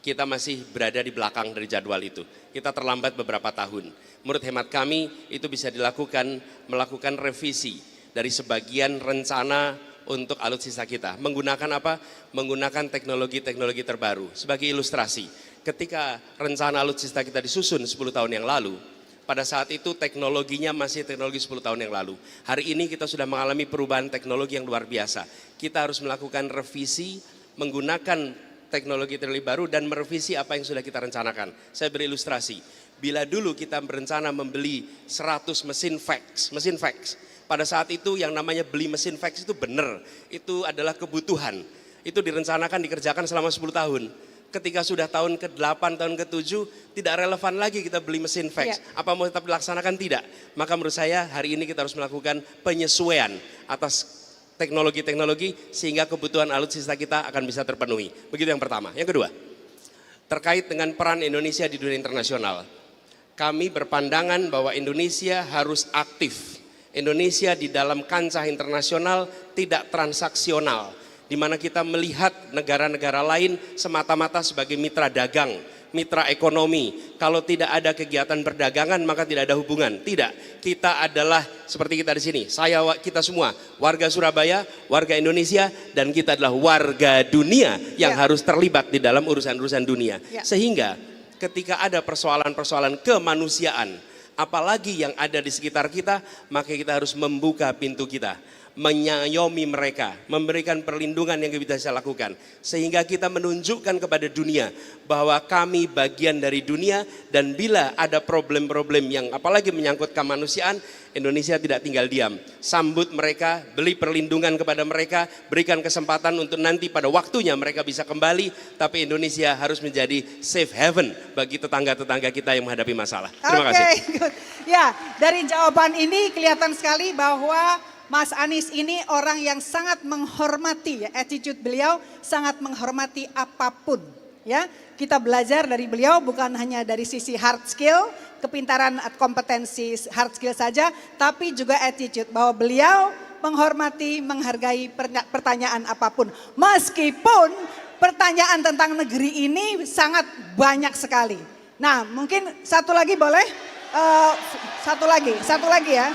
kita masih berada di belakang dari jadwal itu. Kita terlambat beberapa tahun. Menurut hemat kami, itu bisa melakukan revisi dari sebagian rencana untuk alutsista kita. Menggunakan apa? Menggunakan teknologi-teknologi terbaru. Sebagai ilustrasi, ketika rencana alutsista kita disusun 10 tahun yang lalu, pada saat itu teknologinya masih teknologi 10 tahun yang lalu. Hari ini kita sudah mengalami perubahan teknologi yang luar biasa. Kita harus melakukan revisi, menggunakan teknologi baru dan merevisi apa yang sudah kita rencanakan. Saya beri ilustrasi. Bila dulu kita berencana membeli 100 mesin fax. Pada saat itu yang namanya beli mesin fax itu benar. Itu adalah kebutuhan. Itu direncanakan dikerjakan selama 10 tahun. Ketika sudah tahun ke-8, tahun ke-7, tidak relevan lagi kita beli mesin fax. Apa mau tetap dilaksanakan? Tidak. Maka menurut saya hari ini kita harus melakukan penyesuaian atas teknologi-teknologi sehingga kebutuhan alutsista kita akan bisa terpenuhi. Begitu yang pertama. Yang kedua, terkait dengan peran Indonesia di dunia internasional. Kami berpandangan bahwa Indonesia harus aktif. Indonesia di dalam kancah internasional tidak transaksional, di mana kita melihat negara-negara lain semata-mata sebagai mitra dagang, mitra ekonomi. Kalau tidak ada kegiatan perdagangan maka tidak ada hubungan. Tidak, kita adalah seperti kita di sini. Kita semua warga Surabaya, warga Indonesia, dan kita adalah warga dunia yang harus terlibat di dalam urusan-urusan dunia. Sehingga ketika ada persoalan-persoalan kemanusiaan, apalagi yang ada di sekitar kita, maka kita harus membuka pintu kita, menyayomi mereka, memberikan perlindungan yang kita bisa lakukan. Sehingga kita menunjukkan kepada dunia bahwa kami bagian dari dunia, dan bila ada problem-problem yang apalagi menyangkut kemanusiaan, Indonesia tidak tinggal diam. Sambut mereka, beri perlindungan kepada mereka, berikan kesempatan untuk nanti pada waktunya mereka bisa kembali, tapi Indonesia harus menjadi safe haven bagi tetangga-tetangga kita yang menghadapi masalah. Terima kasih. Ya, dari jawaban ini kelihatan sekali bahwa Mas Anies ini orang yang sangat menghormati, ya, attitude beliau sangat menghormati apapun. Ya, kita belajar dari beliau bukan hanya dari sisi hard skill, kepintaran, kompetensi hard skill saja, tapi juga attitude bahwa beliau menghormati, menghargai pertanyaan apapun. Meskipun pertanyaan tentang negeri ini sangat banyak sekali. Nah, mungkin satu lagi boleh? Satu lagi ya.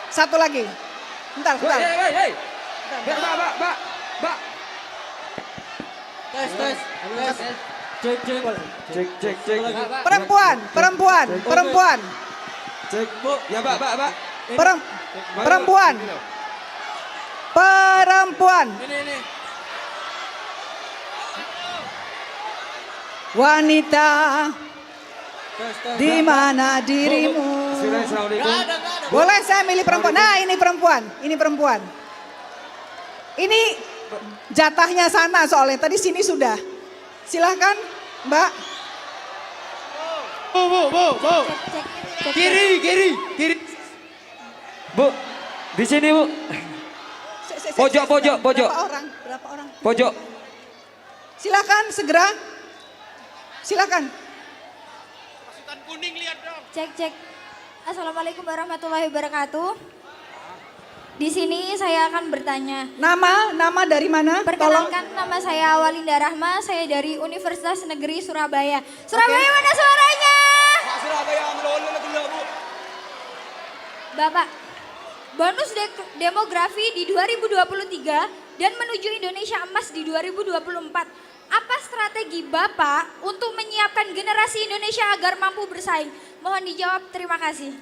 Satu lagi. Bentar. Mbak. Tes. Cek. Perempuan. Cek, Bu. Ya, Mbak. Perempuan. Ini. Wanita, di mana dirimu? Boleh saya milih perempuan? Nah, ini perempuan. Ini jatahnya sana soalnya. Tadi sini sudah. Silahkan, Mbak. Bu. Kiri. Bu, di sini, Bu. Pojok. Berapa orang? Pojok. Silakan segera. Silakan. Pasukan kuning lihat dong. Cek. Assalamualaikum warahmatullahi wabarakatuh. Di sini saya akan bertanya. Nama dari mana? Perkenalkan, nama saya Walinda Rahma, saya dari Universitas Negeri Surabaya. Surabaya mana suaranya? Surabaya, Bu. Bapak, bonus demografi di 2023 dan menuju Indonesia Emas di 2024. Apa strategi Bapak untuk menyiapkan generasi Indonesia agar mampu bersaing? Mohon dijawab, terima kasih.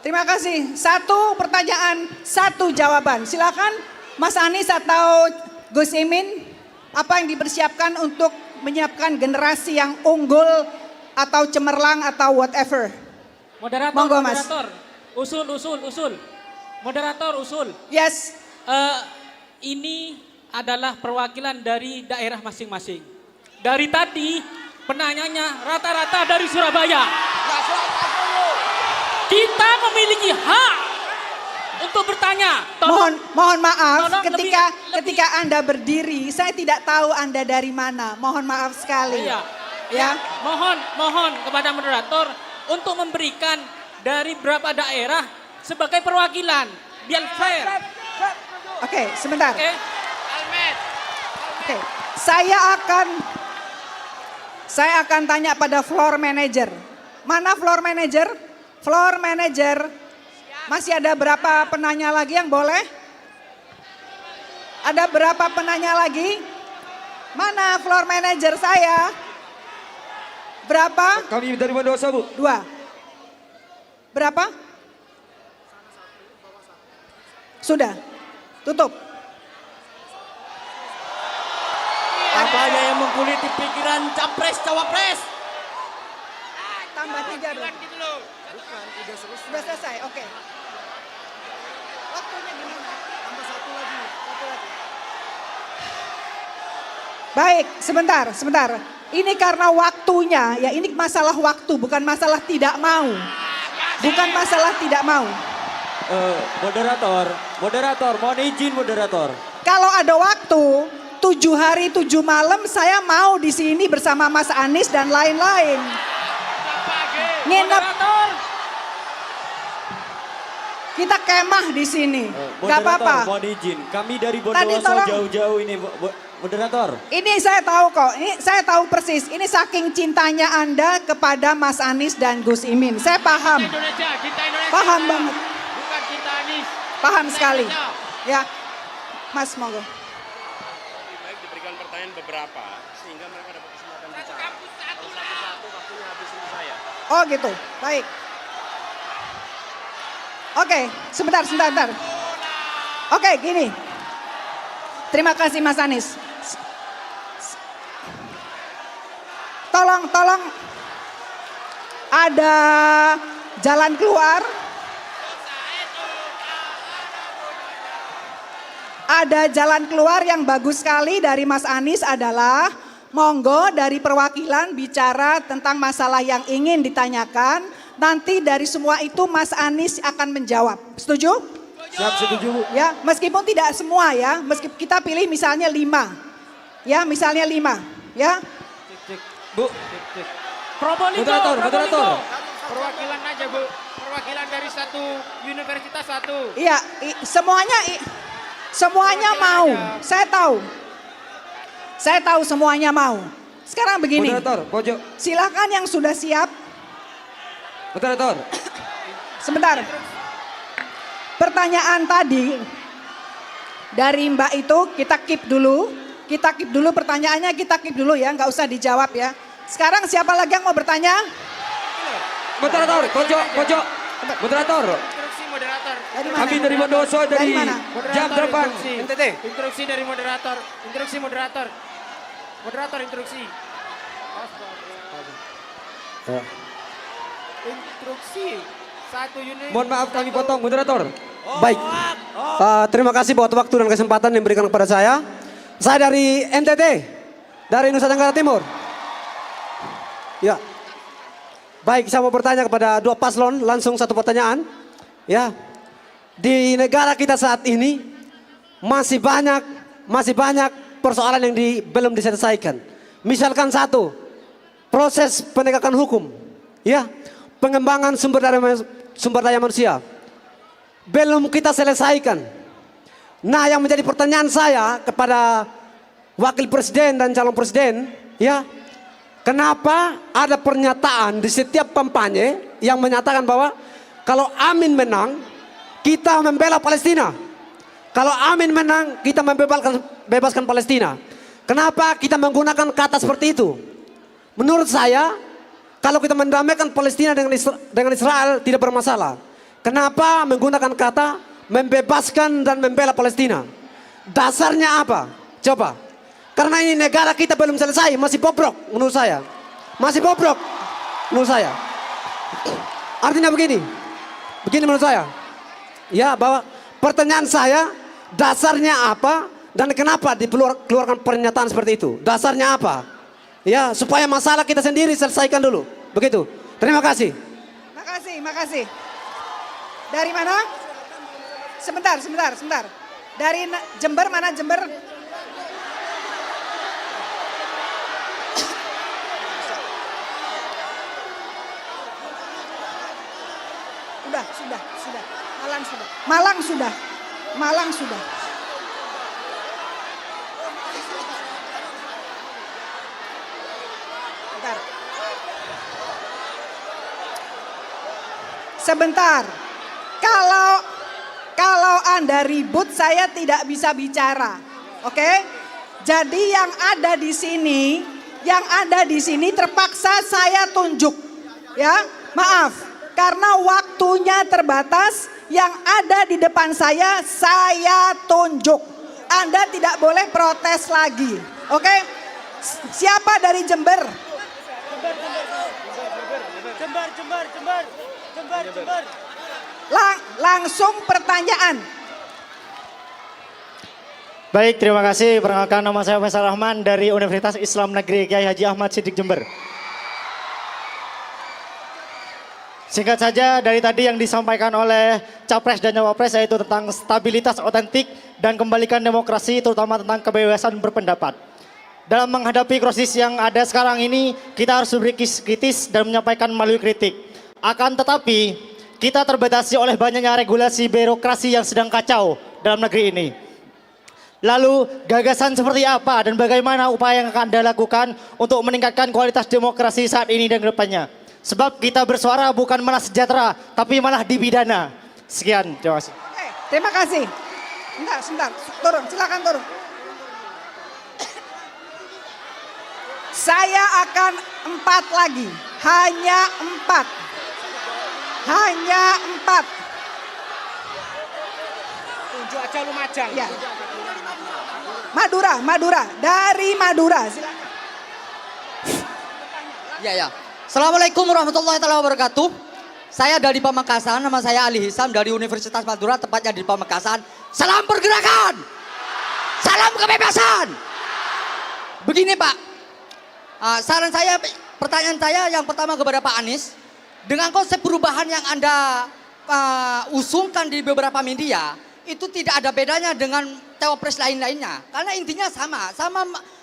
Terima kasih. Satu pertanyaan, satu jawaban. Silakan Mas Anies atau Gus Imin, apa yang dipersiapkan untuk menyiapkan generasi yang unggul atau cemerlang atau whatever? Moderator, Monggo, Mas. Usul. Moderator, usul. Yes. Ini adalah perwakilan dari daerah masing-masing. Dari tadi penanyanya rata-rata dari Surabaya. Kita memiliki hak untuk bertanya. Mohon maaf, tolong ketika Anda berdiri, saya tidak tahu Anda dari mana. Mohon maaf sekali. Iya. Ya. Mohon kepada moderator untuk memberikan dari berapa daerah sebagai perwakilan, biar fair. Oke, sebentar. Oke. Oke, saya akan tanya pada floor manager. Mana floor manager? Floor manager. Masih ada berapa penanya lagi yang boleh? Ada berapa penanya lagi? Mana floor manager saya? Berapa? Kami dari Bondowoso, Bu. 2. Berapa? Sudah. Tutup. Apanya yang mengkuliti pikiran capres cawapres? Tambah 3 dong. Sudah selesai, oke. Waktunya gimana? Tambah 1 lagi. Baik, sebentar. Ini karena waktunya, ya ini masalah waktu, bukan masalah tidak mau. Bukan masalah tidak mau. Moderator, mohon izin moderator. Kalau ada waktu, 7 hari 7 malam saya mau di sini bersama Mas Anies dan lain-lain. Nginep. Kita kemah di sini. Gak apa-apa. Mohon izin, kami dari Tadi Bondowoso tolong. jauh-jauh ini, moderator. Ini saya tahu kok, ini saya tahu persis. Ini saking cintanya Anda kepada Mas Anies dan Gus Imin. Saya paham. Paham banget. Bukan cinta Anies. Paham sekali. Ya, Mas monggo. Lebih baik diberikan pertanyaan beberapa sehingga mereka dapat kesempatan bicara. Kalau satu-satu waktunya habis untuk saya. Oh gitu, baik. Oke, sebentar. Oke, gini. Terima kasih Mas Anies. Tolong ada jalan keluar. Ada jalan keluar yang bagus sekali dari Mas Anies adalah monggo dari perwakilan bicara tentang masalah yang ingin ditanyakan. Nanti dari semua itu Mas Anies akan menjawab. Setuju? Siap, setuju, Bu. Ya, meskipun tidak semua ya, meskipun kita pilih misalnya 5. Ya, misalnya 5, ya. Bu. Moderator. Perwakilan aja, Bu. Perwakilan dari satu universitas satu. Iya, semuanya mau. Saya tahu semuanya mau. Sekarang begini. Moderator, pojok. Silakan yang sudah siap. Moderator. Sebentar. Pertanyaan tadi dari Mbak itu kita keep dulu. Pertanyaannya kita keep dulu ya, nggak usah dijawab ya. Sekarang siapa lagi yang mau bertanya? Moderator, pojok. Moderator. Instruksi moderator. Dari mana? Kami dari Bondowoso dari mana? jam 8. NTT. Instruksi dari moderator. Instruksi moderator. Moderator instruksi. Instruksi. Satu unit. Mohon maaf kami potong, moderator. Baik. Terima kasih buat waktu dan kesempatan yang diberikan kepada saya. Saya dari NTT, dari Nusa Tenggara Timur. Ya. Baik, saya mau bertanya kepada dua paslon, langsung satu pertanyaan. Ya. Di negara kita saat ini masih banyak persoalan yang belum diselesaikan. Misalkan satu, proses penegakan hukum. Ya. Pengembangan sumber daya manusia belum kita selesaikan. Nah, yang menjadi pertanyaan saya kepada wakil presiden dan calon presiden, ya, kenapa ada pernyataan di setiap kampanye yang menyatakan bahwa kalau Amin menang, kita membela Palestina. Kalau Amin menang, kita bebaskan Palestina. Kenapa kita menggunakan kata seperti itu? Menurut saya, kalau kita mendamaikan Palestina dengan Israel tidak bermasalah. Kenapa menggunakan kata membebaskan dan membela Palestina? Dasarnya apa? Coba. Karena ini negara kita belum selesai, masih bobrok menurut saya. Masih bobrok menurut saya. Artinya begini menurut saya. Ya, bahwa pertanyaan saya dasarnya apa dan kenapa dikeluarkan pernyataan seperti itu? Dasarnya apa? Ya, supaya masalah kita sendiri selesaikan dulu. Begitu. Terima kasih. Makasih, makasih. Dari mana? Sebentar. Dari Jember, mana Jember? Sudah. Malang sudah. Sebentar. Kalau Anda ribut saya tidak bisa bicara. Oke? Jadi yang ada di sini terpaksa saya tunjuk. Ya, maaf. Karena waktunya terbatas, yang ada di depan saya tunjuk. Anda tidak boleh protes lagi. Oke? Siapa dari Jember? Jember. Langsung pertanyaan. Baik, terima kasih. Perkenalkan, nama saya Faisal Rahman dari Universitas Islam Negeri Kiai Haji Ahmad Siddiq Jember. Singkat saja, dari tadi yang disampaikan oleh Capres dan Cawapres yaitu tentang stabilitas otentik dan kembalikan demokrasi, terutama tentang kebebasan berpendapat. Dalam menghadapi krisis yang ada sekarang ini, kita harus berpikir kritis dan menyampaikan melalui kritik. Akan tetapi, kita terbatasi oleh banyaknya regulasi birokrasi yang sedang kacau dalam negeri ini. Lalu gagasan seperti apa dan bagaimana upaya yang akan Anda lakukan untuk meningkatkan kualitas demokrasi saat ini dan ke depannya? Sebab kita bersuara bukan malah sejahtera, tapi malah dipidana. Sekian, terima kasih. Oke, terima kasih. Sebentar, turun, silakan turun. Saya akan 4 lagi, hanya 4. Tunjuk aja Lumajang. Ya. Madura, dari Madura. Silakan. Ya. Assalamualaikum warahmatullahi wabarakatuh. Saya dari Pamekasan, nama saya Ali Hisam dari Universitas Madura, tepatnya di Pamekasan. Salam pergerakan, salam kebebasan. Begini Pak, saran saya, pertanyaan saya yang pertama kepada Pak Anies. Dengan konsep perubahan yang Anda usungkan di beberapa media, itu tidak ada bedanya dengan cawapres lain-lainnya. Karena intinya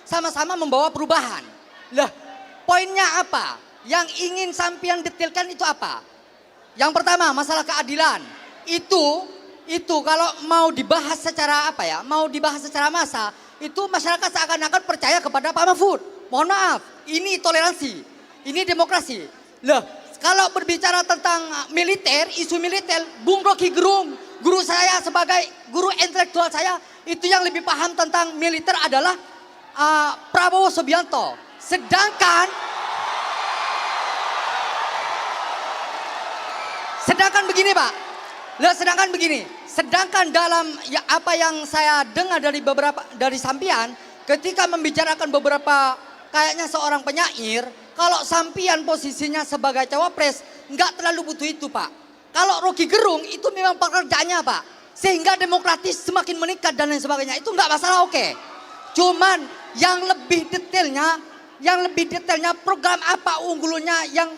sama-sama membawa perubahan. Lah, poinnya apa? Yang ingin sampean detailkan itu apa? Yang pertama, masalah keadilan. Itu kalau mau dibahas secara mau dibahas secara massa, itu masyarakat seakan-akan percaya kepada Pak Mahfud. Mohon maaf, ini toleransi, ini demokrasi. Loh, kalau berbicara tentang militer, isu militer, Bung Rocky Gerung, guru saya sebagai guru intelektual saya, itu yang lebih paham tentang militer adalah Prabowo Subianto. Sedangkan begini Pak, sedangkan dalam apa yang saya dengar dari sampian, ketika membicarakan beberapa kayaknya seorang penyair, kalau sampian posisinya sebagai cawapres, nggak terlalu butuh itu Pak. Kalau Rocky Gerung itu memang pekerjaannya Pak, sehingga demokratis semakin meningkat dan lain sebagainya, itu nggak masalah, oke. Cuman yang lebih detailnya program apa unggulannya yang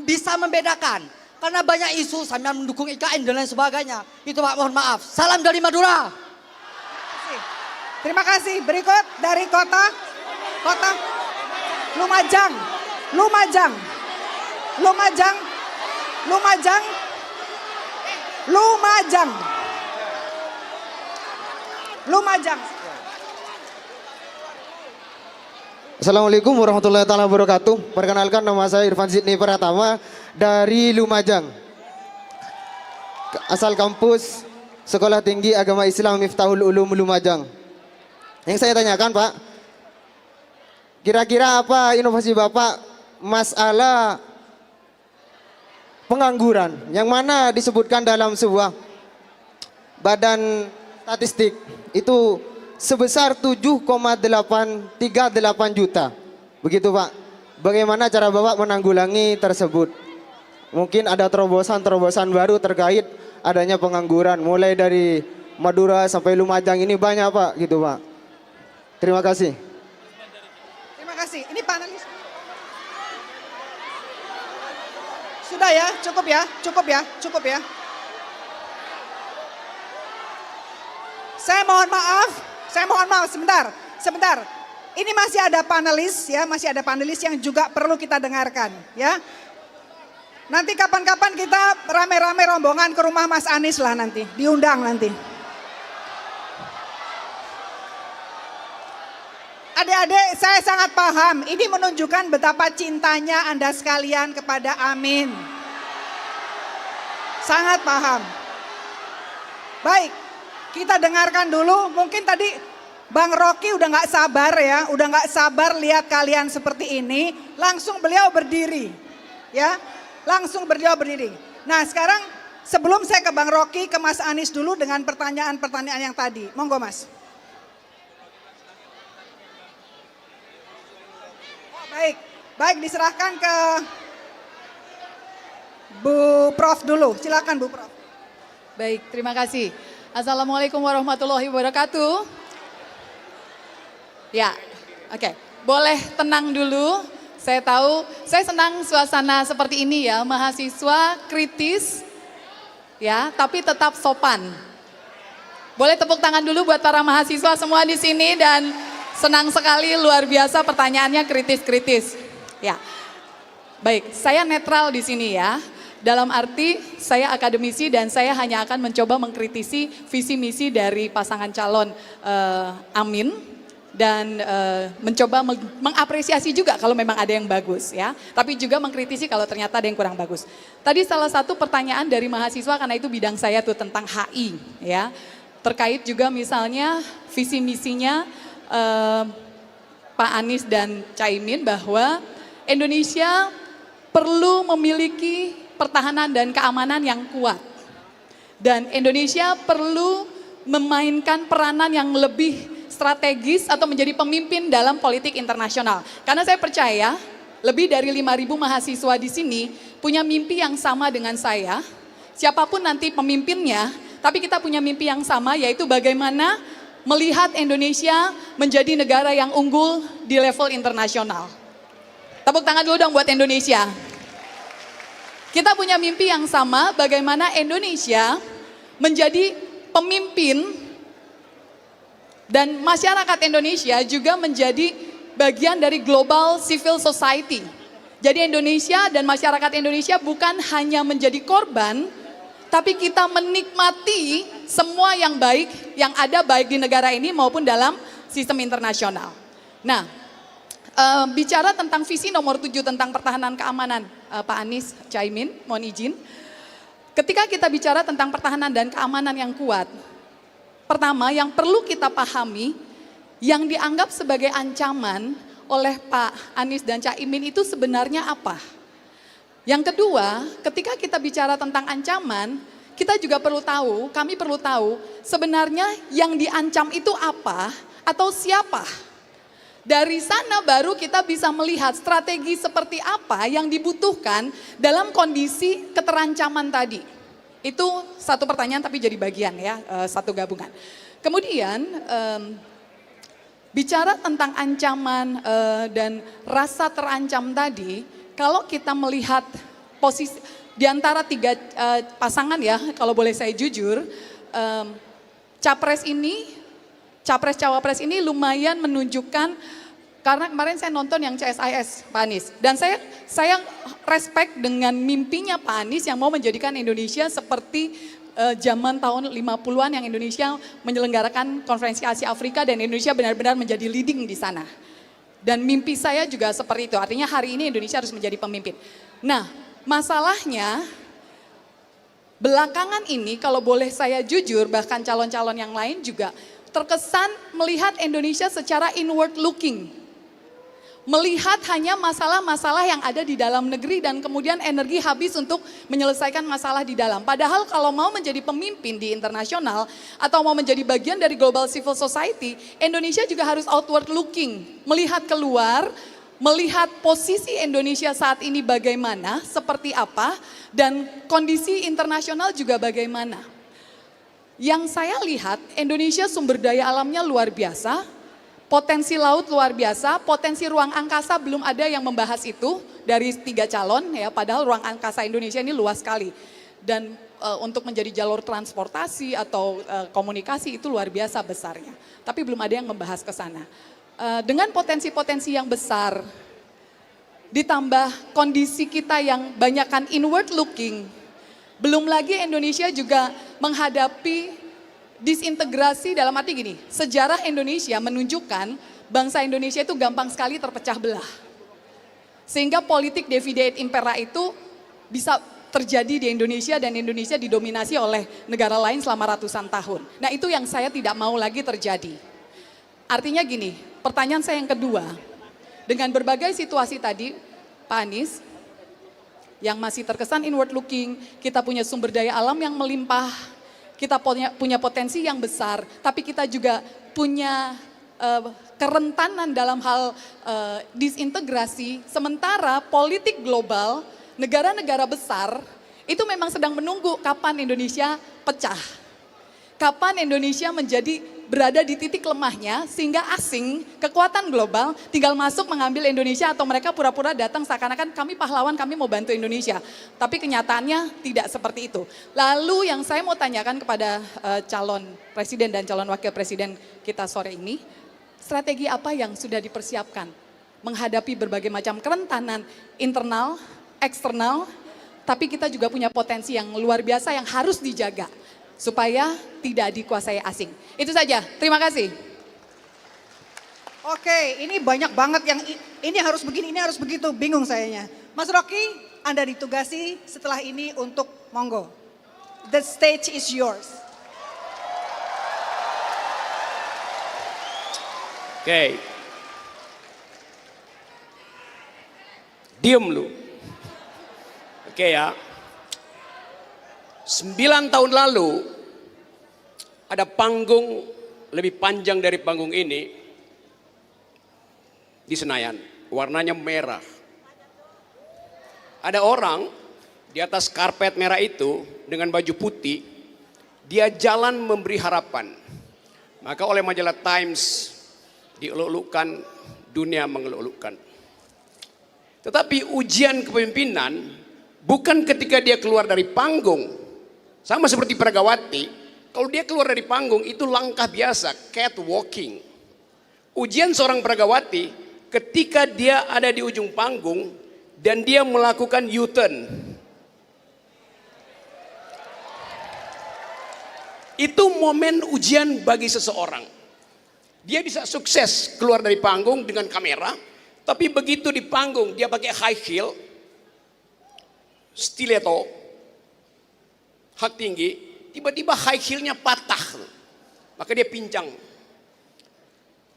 bisa membedakan. Karena banyak isu sambil mendukung IKN dan lain sebagainya. Itu Pak, mohon maaf. Salam dari Madura. Terima kasih. Berikut dari kota Lumajang. Assalamualaikum warahmatullahi wabarakatuh. Perkenalkan, nama saya Irfan Sidney Pratama dari Lumajang. Asal kampus Sekolah Tinggi Agama Islam Miftahul Ulum Lumajang. Yang saya tanyakan Pak, kira-kira apa inovasi Bapak masalah pengangguran yang mana disebutkan dalam sebuah badan statistik itu sebesar 7,838 juta. Begitu Pak. Bagaimana cara Bapak menanggulangi tersebut? Mungkin ada terobosan-terobosan baru terkait adanya pengangguran. Mulai dari Madura sampai Lumajang ini banyak Pak, gitu Pak. Terima kasih. Terima kasih. Ini panelis. Sudah ya, cukup ya, cukup ya, cukup ya. Saya mohon maaf, sebentar. Ini masih ada panelis ya, masih ada panelis yang juga perlu kita dengarkan ya. Nanti kapan-kapan kita rame-rame rombongan ke rumah Mas Anies lah nanti, diundang nanti. Adik-adik, saya sangat paham, ini menunjukkan betapa cintanya Anda sekalian kepada Amin. Sangat paham. Baik, kita dengarkan dulu, mungkin tadi Bang Rocky udah gak sabar ya, udah gak sabar lihat kalian seperti ini, langsung beliau berdiri. Ya, langsung beliau berdiri. Nah sekarang sebelum saya ke Bang Rocky, ke Mas Anies dulu dengan pertanyaan-pertanyaan yang tadi. Monggo Mas. Oh, baik diserahkan ke Bu Prof dulu. Silakan Bu Prof. Baik, terima kasih. Assalamualaikum warahmatullahi wabarakatuh. Ya, oke. Boleh tenang dulu. Saya tahu, saya senang suasana seperti ini ya, mahasiswa kritis, ya, tapi tetap sopan. Boleh tepuk tangan dulu buat para mahasiswa semua di sini dan senang sekali, luar biasa pertanyaannya kritis-kritis. Ya, baik, saya netral di sini ya. Dalam arti saya akademisi dan saya hanya akan mencoba mengkritisi visi misi dari pasangan calon Amin. Dan mencoba mengapresiasi juga kalau memang ada yang bagus ya. Tapi juga mengkritisi kalau ternyata ada yang kurang bagus. Tadi salah satu pertanyaan dari mahasiswa karena itu bidang saya tuh tentang HI ya. Terkait juga misalnya visi misinya Pak Anies dan Caimin bahwa Indonesia perlu memiliki pertahanan dan keamanan yang kuat. Dan Indonesia perlu memainkan peranan yang lebih strategis atau menjadi pemimpin dalam politik internasional. Karena saya percaya lebih dari 5.000 mahasiswa di sini punya mimpi yang sama dengan saya. Siapapun nanti pemimpinnya, tapi kita punya mimpi yang sama yaitu bagaimana melihat Indonesia menjadi negara yang unggul di level internasional. Tepuk tangan dulu dong buat Indonesia. Kita punya mimpi yang sama bagaimana Indonesia menjadi pemimpin dan masyarakat Indonesia juga menjadi bagian dari global civil society. Jadi Indonesia dan masyarakat Indonesia bukan hanya menjadi korban, tapi kita menikmati semua yang baik yang ada baik di negara ini maupun dalam sistem internasional. Nah, bicara tentang visi nomor 7 tentang pertahanan keamanan, Pak Anies, Caimin, mohon izin. Ketika kita bicara tentang pertahanan dan keamanan yang kuat, pertama yang perlu kita pahami, yang dianggap sebagai ancaman oleh Pak Anies dan Caimin itu sebenarnya apa? Yang kedua, ketika kita bicara tentang ancaman, kita juga perlu tahu, kami perlu tahu sebenarnya yang diancam itu apa atau siapa. Dari sana baru kita bisa melihat strategi seperti apa yang dibutuhkan dalam kondisi keterancaman tadi. Itu satu pertanyaan tapi jadi bagian ya, satu gabungan. Kemudian bicara tentang ancaman dan rasa terancam tadi, kalau kita melihat posisi di antara tiga pasangan ya, kalau boleh saya jujur, Capres-Cawapres ini lumayan menunjukkan. Karena kemarin saya nonton yang CSIS Pak Anies dan saya respect dengan mimpinya Pak Anies yang mau menjadikan Indonesia seperti zaman tahun 50-an yang Indonesia menyelenggarakan konferensi Asia Afrika dan Indonesia benar-benar menjadi leading di sana. Dan mimpi saya juga seperti itu, artinya hari ini Indonesia harus menjadi pemimpin. Nah, masalahnya belakangan ini kalau boleh saya jujur bahkan calon-calon yang lain juga terkesan melihat Indonesia secara inward looking. Melihat hanya masalah-masalah yang ada di dalam negeri dan kemudian energi habis untuk menyelesaikan masalah di dalam. Padahal kalau mau menjadi pemimpin di internasional atau mau menjadi bagian dari global civil society, Indonesia juga harus outward looking, melihat keluar, melihat posisi Indonesia saat ini bagaimana, seperti apa, dan kondisi internasional juga bagaimana. Yang saya lihat Indonesia sumber daya alamnya luar biasa, Potensi laut luar biasa, potensi ruang angkasa belum ada yang membahas itu dari 3 calon ya, padahal ruang angkasa Indonesia ini luas sekali. Dan untuk menjadi jalur transportasi atau komunikasi itu luar biasa besarnya. Tapi belum ada yang membahas ke sana. Dengan potensi-potensi yang besar, ditambah kondisi kita yang banyakkan inward looking, belum lagi Indonesia juga menghadapi disintegrasi dalam arti gini, sejarah Indonesia menunjukkan bangsa Indonesia itu gampang sekali terpecah belah. Sehingga politik divide et impera itu bisa terjadi di Indonesia dan Indonesia didominasi oleh negara lain selama ratusan tahun. Nah itu yang saya tidak mau lagi terjadi. Artinya gini, pertanyaan saya yang kedua, dengan berbagai situasi tadi, Pak Anies, yang masih terkesan inward looking, kita punya sumber daya alam yang melimpah, kita punya potensi yang besar, tapi kita juga punya kerentanan dalam hal disintegrasi, sementara politik global, negara-negara besar, itu memang sedang menunggu kapan Indonesia pecah. Kapan Indonesia berada di titik lemahnya, sehingga asing, kekuatan global, tinggal masuk mengambil Indonesia atau mereka pura-pura datang seakan-akan kami pahlawan, kami mau bantu Indonesia. Tapi kenyataannya tidak seperti itu. Lalu yang saya mau tanyakan kepada calon presiden dan calon wakil presiden kita sore ini, strategi apa yang sudah dipersiapkan menghadapi berbagai macam kerentanan internal, eksternal, tapi kita juga punya potensi yang luar biasa yang harus dijaga supaya tidak dikuasai asing. Itu saja, terima kasih. Oke, ini banyak banget yang ini harus begini, ini harus begitu, bingung sayanya. Mas Rocky, Anda ditugasi setelah ini untuk monggo. The stage is yours. Oke. Diem lu. Oke ya. 9 tahun lalu ada panggung lebih panjang dari panggung ini di Senayan, warnanya merah. Ada orang di atas karpet merah itu dengan baju putih, dia jalan memberi harapan. Maka oleh majalah Times dieluk-elukkan, dunia mengeluk-elukkan. Tetapi ujian kepemimpinan bukan ketika dia keluar dari panggung. Sama seperti Peragawati, kalau dia keluar dari panggung itu langkah biasa, catwalking. Ujian seorang Peragawati ketika dia ada di ujung panggung dan dia melakukan U-turn. Itu momen ujian bagi seseorang. Dia bisa sukses keluar dari panggung dengan kamera, tapi begitu di panggung dia pakai high heel, stiletto, hak tinggi, tiba-tiba high heel-nya patah. Maka dia pincang.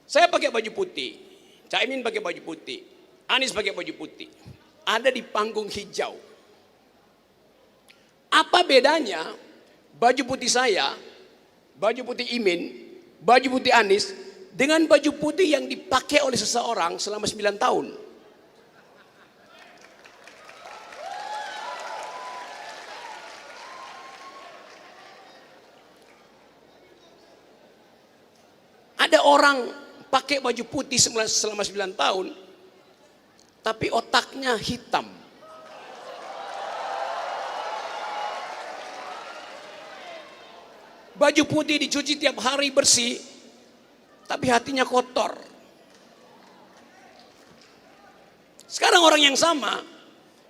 Saya pakai baju putih, Caimin pakai baju putih, Anies pakai baju putih. Ada di panggung hijau. Apa bedanya baju putih saya, baju putih Imin, baju putih Anies dengan baju putih yang dipakai oleh seseorang selama 9 tahun? Ada orang pakai baju putih selama 9 tahun, tapi otaknya hitam. Baju putih dicuci tiap hari bersih, tapi hatinya kotor. Sekarang orang yang sama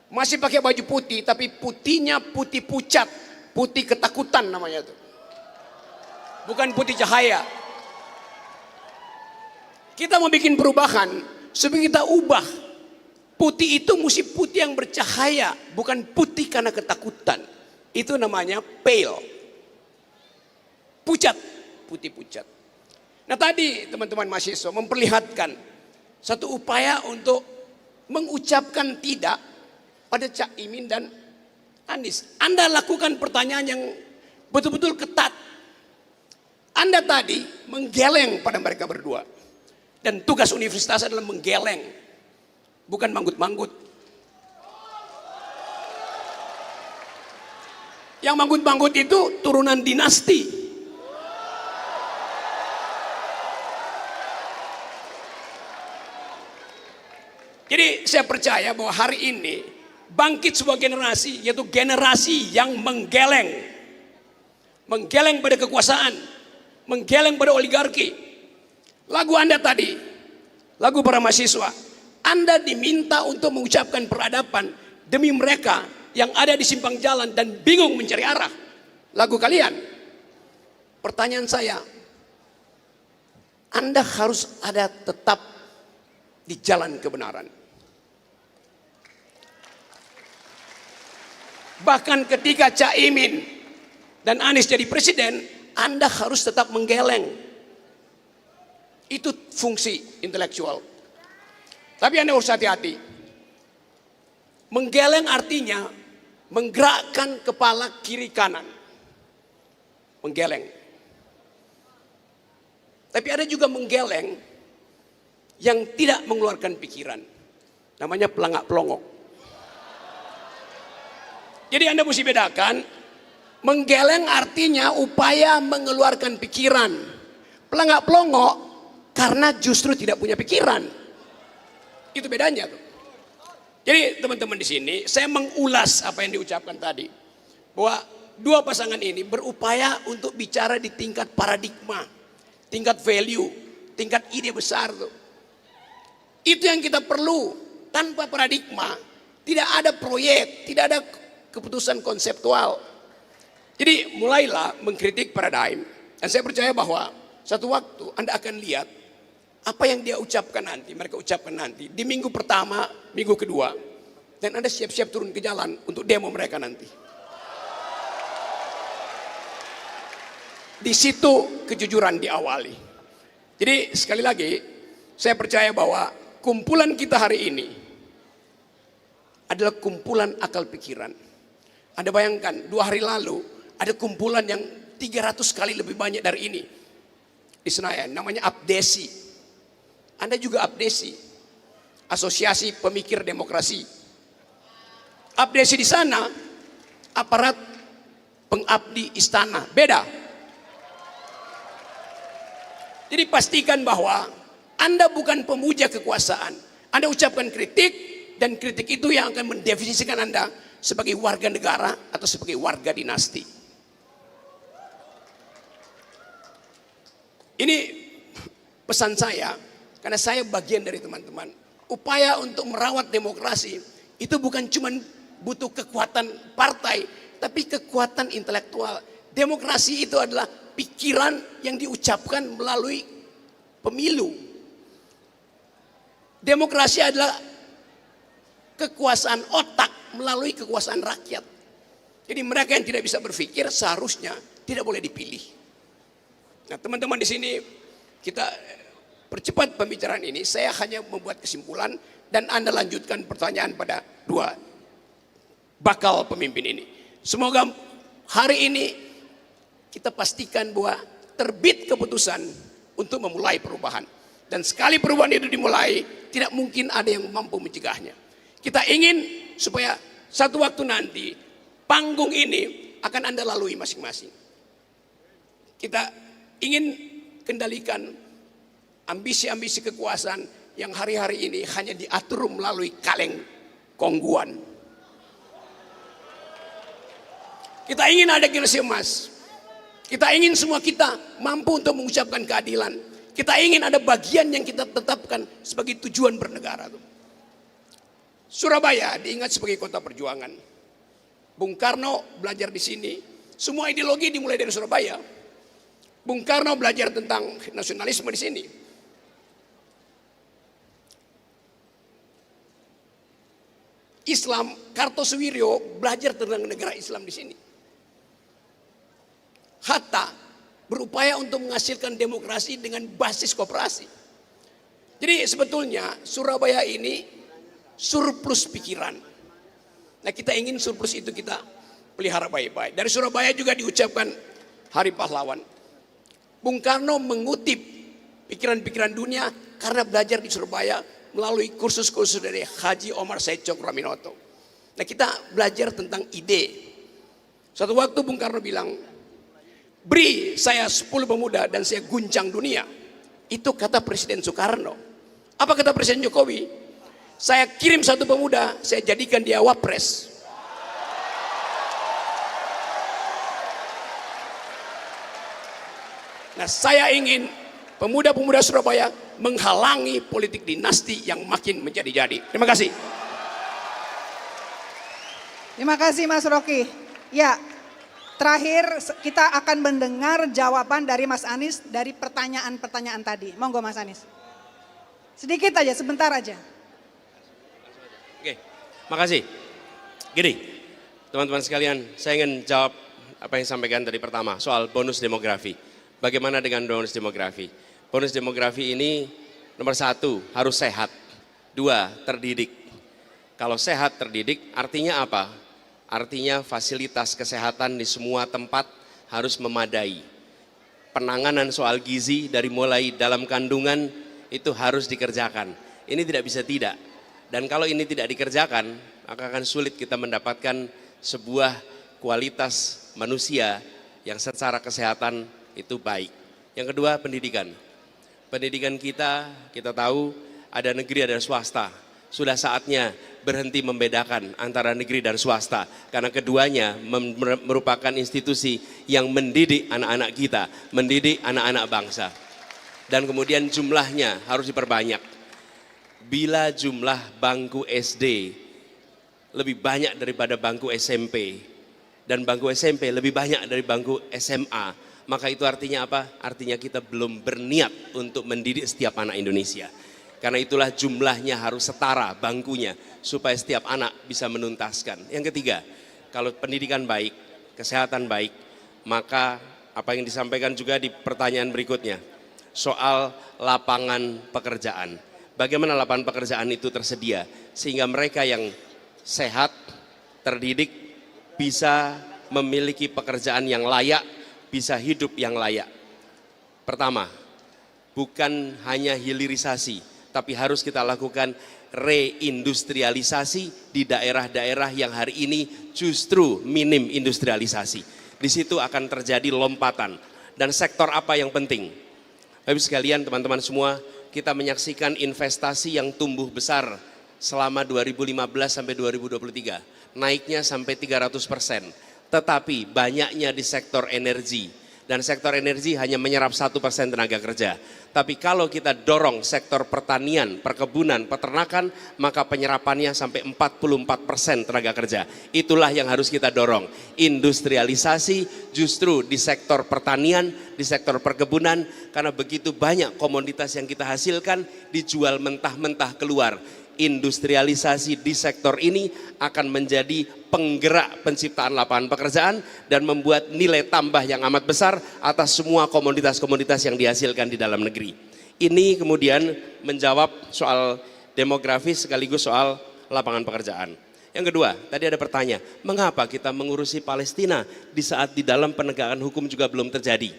masih pakai baju putih, tapi putihnya putih pucat, putih ketakutan namanya itu. Bukan putih cahaya. Kita mau bikin perubahan supaya kita ubah. Putih itu mesti putih yang bercahaya, bukan putih karena ketakutan. Itu namanya pale. Pucat, putih pucat. Nah tadi teman-teman mahasiswa memperlihatkan satu upaya untuk mengucapkan tidak pada Cak Imin dan Anies. Anda lakukan pertanyaan yang betul-betul ketat. Anda tadi menggeleng pada mereka berdua. Dan tugas universitas adalah menggeleng, bukan manggut-manggut. Yang manggut-manggut itu turunan dinasti. Jadi saya percaya bahwa hari ini bangkit sebuah generasi, yaitu generasi yang menggeleng pada kekuasaan, menggeleng pada oligarki. Lagu Anda tadi, lagu para mahasiswa, Anda diminta untuk mengucapkan peradaban demi mereka yang ada di simpang jalan dan bingung mencari arah. Lagu kalian. Pertanyaan saya, Anda harus ada tetap di jalan kebenaran. Bahkan ketika Caimin dan Anies jadi presiden, Anda harus tetap menggeleng. Itu fungsi intelektual. Tapi Anda harus hati-hati. Menggeleng artinya menggerakkan kepala kiri kanan. Menggeleng. Tapi ada juga menggeleng yang tidak mengeluarkan pikiran. Namanya pelangak-pelongok. Jadi Anda mesti bedakan, menggeleng artinya upaya mengeluarkan pikiran. Pelangak-pelongok karena justru tidak punya pikiran. Itu bedanya tuh. Jadi teman-teman di sini, saya mengulas apa yang diucapkan tadi. Bahwa dua pasangan ini berupaya untuk bicara di tingkat paradigma, tingkat value, tingkat ide besar tuh. Itu yang kita perlu. Tanpa paradigma, tidak ada proyek, tidak ada keputusan konseptual. Jadi mulailah mengkritik paradigm. Dan saya percaya bahwa satu waktu Anda akan lihat apa yang dia ucapkan nanti, mereka ucapkan nanti di minggu pertama, minggu kedua. Dan Anda siap-siap turun ke jalan untuk demo mereka nanti. Di situ kejujuran diawali. Jadi sekali lagi, saya percaya bahwa kumpulan kita hari ini adalah kumpulan akal pikiran. Anda bayangkan 2 hari lalu ada kumpulan yang 300 kali lebih banyak dari ini di Senayan, namanya Abdesi. Anda juga Abdesi, Asosiasi Pemikir Demokrasi. Abdesi di sana aparat pengabdi istana, beda. Jadi pastikan bahwa Anda bukan pemuja kekuasaan. Anda ucapkan kritik dan kritik itu yang akan mendefinisikan Anda sebagai warga negara atau sebagai warga dinasti. Ini pesan saya, karena saya bagian dari teman-teman. Upaya untuk merawat demokrasi itu bukan cuma butuh kekuatan partai, tapi kekuatan intelektual. Demokrasi itu adalah pikiran yang diucapkan melalui pemilu. Demokrasi adalah kekuasaan otak melalui kekuasaan rakyat. Jadi mereka yang tidak bisa berpikir seharusnya tidak boleh dipilih. Nah, teman-teman di sini kita percepat pembicaraan ini. Saya hanya membuat kesimpulan dan Anda lanjutkan pertanyaan pada 2 bakal pemimpin ini. Semoga hari ini kita pastikan bahwa terbit keputusan untuk memulai perubahan. Dan sekali perubahan itu dimulai, tidak mungkin ada yang mampu mencegahnya. Kita ingin supaya satu waktu nanti panggung ini akan Anda lalui masing-masing. Kita ingin kendalikan ambisi-ambisi kekuasaan yang hari-hari ini hanya diatur melalui kaleng kongguan. Kita ingin ada generasi emas. Kita ingin semua kita mampu untuk mengucapkan keadilan. Kita ingin ada bagian yang kita tetapkan sebagai tujuan bernegara. Surabaya diingat sebagai kota perjuangan. Bung Karno belajar di sini. Semua ideologi dimulai dari Surabaya. Bung Karno belajar tentang nasionalisme di sini. Islam, Kartosuwiryo belajar tentang negara Islam di sini. Hatta berupaya untuk menghasilkan demokrasi dengan basis koperasi. Jadi sebetulnya Surabaya ini surplus pikiran. Nah, kita ingin surplus itu kita pelihara baik-baik. Dari Surabaya juga diucapkan Hari Pahlawan. Bung Karno mengutip pikiran-pikiran dunia karena belajar di Surabaya melalui kursus-kursus dari Haji Omar Said Cokroaminoto. Nah, kita belajar tentang ide. Suatu waktu Bung Karno bilang, beri saya 10 pemuda dan saya guncang dunia. Itu kata Presiden Soekarno. Apa kata Presiden Jokowi? Saya kirim satu pemuda, saya jadikan dia wapres. Nah, saya ingin pemuda-pemuda Surabaya menghalangi politik dinasti yang makin menjadi-jadi. Terima kasih. Terima kasih Mas Rocky. Ya, terakhir kita akan mendengar jawaban dari Mas Anies dari pertanyaan-pertanyaan tadi. Monggo Mas Anies. Sedikit aja, sebentar aja. Oke, makasih. Gini, teman-teman sekalian, saya ingin jawab apa yang disampaikan tadi pertama soal bonus demografi. Bagaimana dengan bonus demografi? Bonus demografi ini nomor 1 harus sehat, 2 terdidik. Kalau sehat terdidik artinya apa? Artinya fasilitas kesehatan di semua tempat harus memadai. Penanganan soal gizi dari mulai dalam kandungan itu harus dikerjakan. Ini tidak bisa tidak. Dan kalau ini tidak dikerjakan, maka akan sulit kita mendapatkan sebuah kualitas manusia yang secara kesehatan itu baik. Yang kedua, pendidikan. Pendidikan kita tahu ada negeri, ada swasta. Sudah saatnya berhenti membedakan antara negeri dan swasta. Karena keduanya merupakan institusi yang mendidik anak-anak kita, mendidik anak-anak bangsa. Dan kemudian jumlahnya harus diperbanyak. Bila jumlah bangku SD lebih banyak daripada bangku SMP, dan bangku SMP lebih banyak dari bangku SMA, maka itu artinya apa? Artinya kita belum berniat untuk mendidik setiap anak Indonesia. Karena itulah jumlahnya harus setara bangkunya supaya setiap anak bisa menuntaskan. Yang ketiga, kalau pendidikan baik, kesehatan baik, maka apa yang disampaikan juga di pertanyaan berikutnya soal lapangan pekerjaan. Bagaimana lapangan pekerjaan itu tersedia sehingga mereka yang sehat, terdidik bisa memiliki pekerjaan yang layak, bisa hidup yang layak. Pertama, bukan hanya hilirisasi, tapi harus kita lakukan reindustrialisasi di daerah-daerah yang hari ini justru minim industrialisasi. Di situ akan terjadi lompatan. Dan sektor apa yang penting? Bapak sekalian, teman-teman semua, kita menyaksikan investasi yang tumbuh besar selama 2015 sampai 2023. Naiknya sampai 300%. Tetapi banyaknya di sektor energi, dan sektor energi hanya menyerap 1% tenaga kerja. Tapi kalau kita dorong sektor pertanian, perkebunan, peternakan, maka penyerapannya sampai 44% tenaga kerja. Itulah yang harus kita dorong. Industrialisasi justru di sektor pertanian, di sektor perkebunan, karena begitu banyak komoditas yang kita hasilkan dijual mentah-mentah keluar. Industrialisasi di sektor ini akan menjadi penggerak penciptaan lapangan pekerjaan dan membuat nilai tambah yang amat besar atas semua komoditas-komoditas yang dihasilkan di dalam negeri. Ini kemudian menjawab soal demografis sekaligus soal lapangan pekerjaan. Yang kedua, tadi ada pertanyaan, mengapa kita mengurusi Palestina di saat di dalam penegakan hukum juga belum terjadi?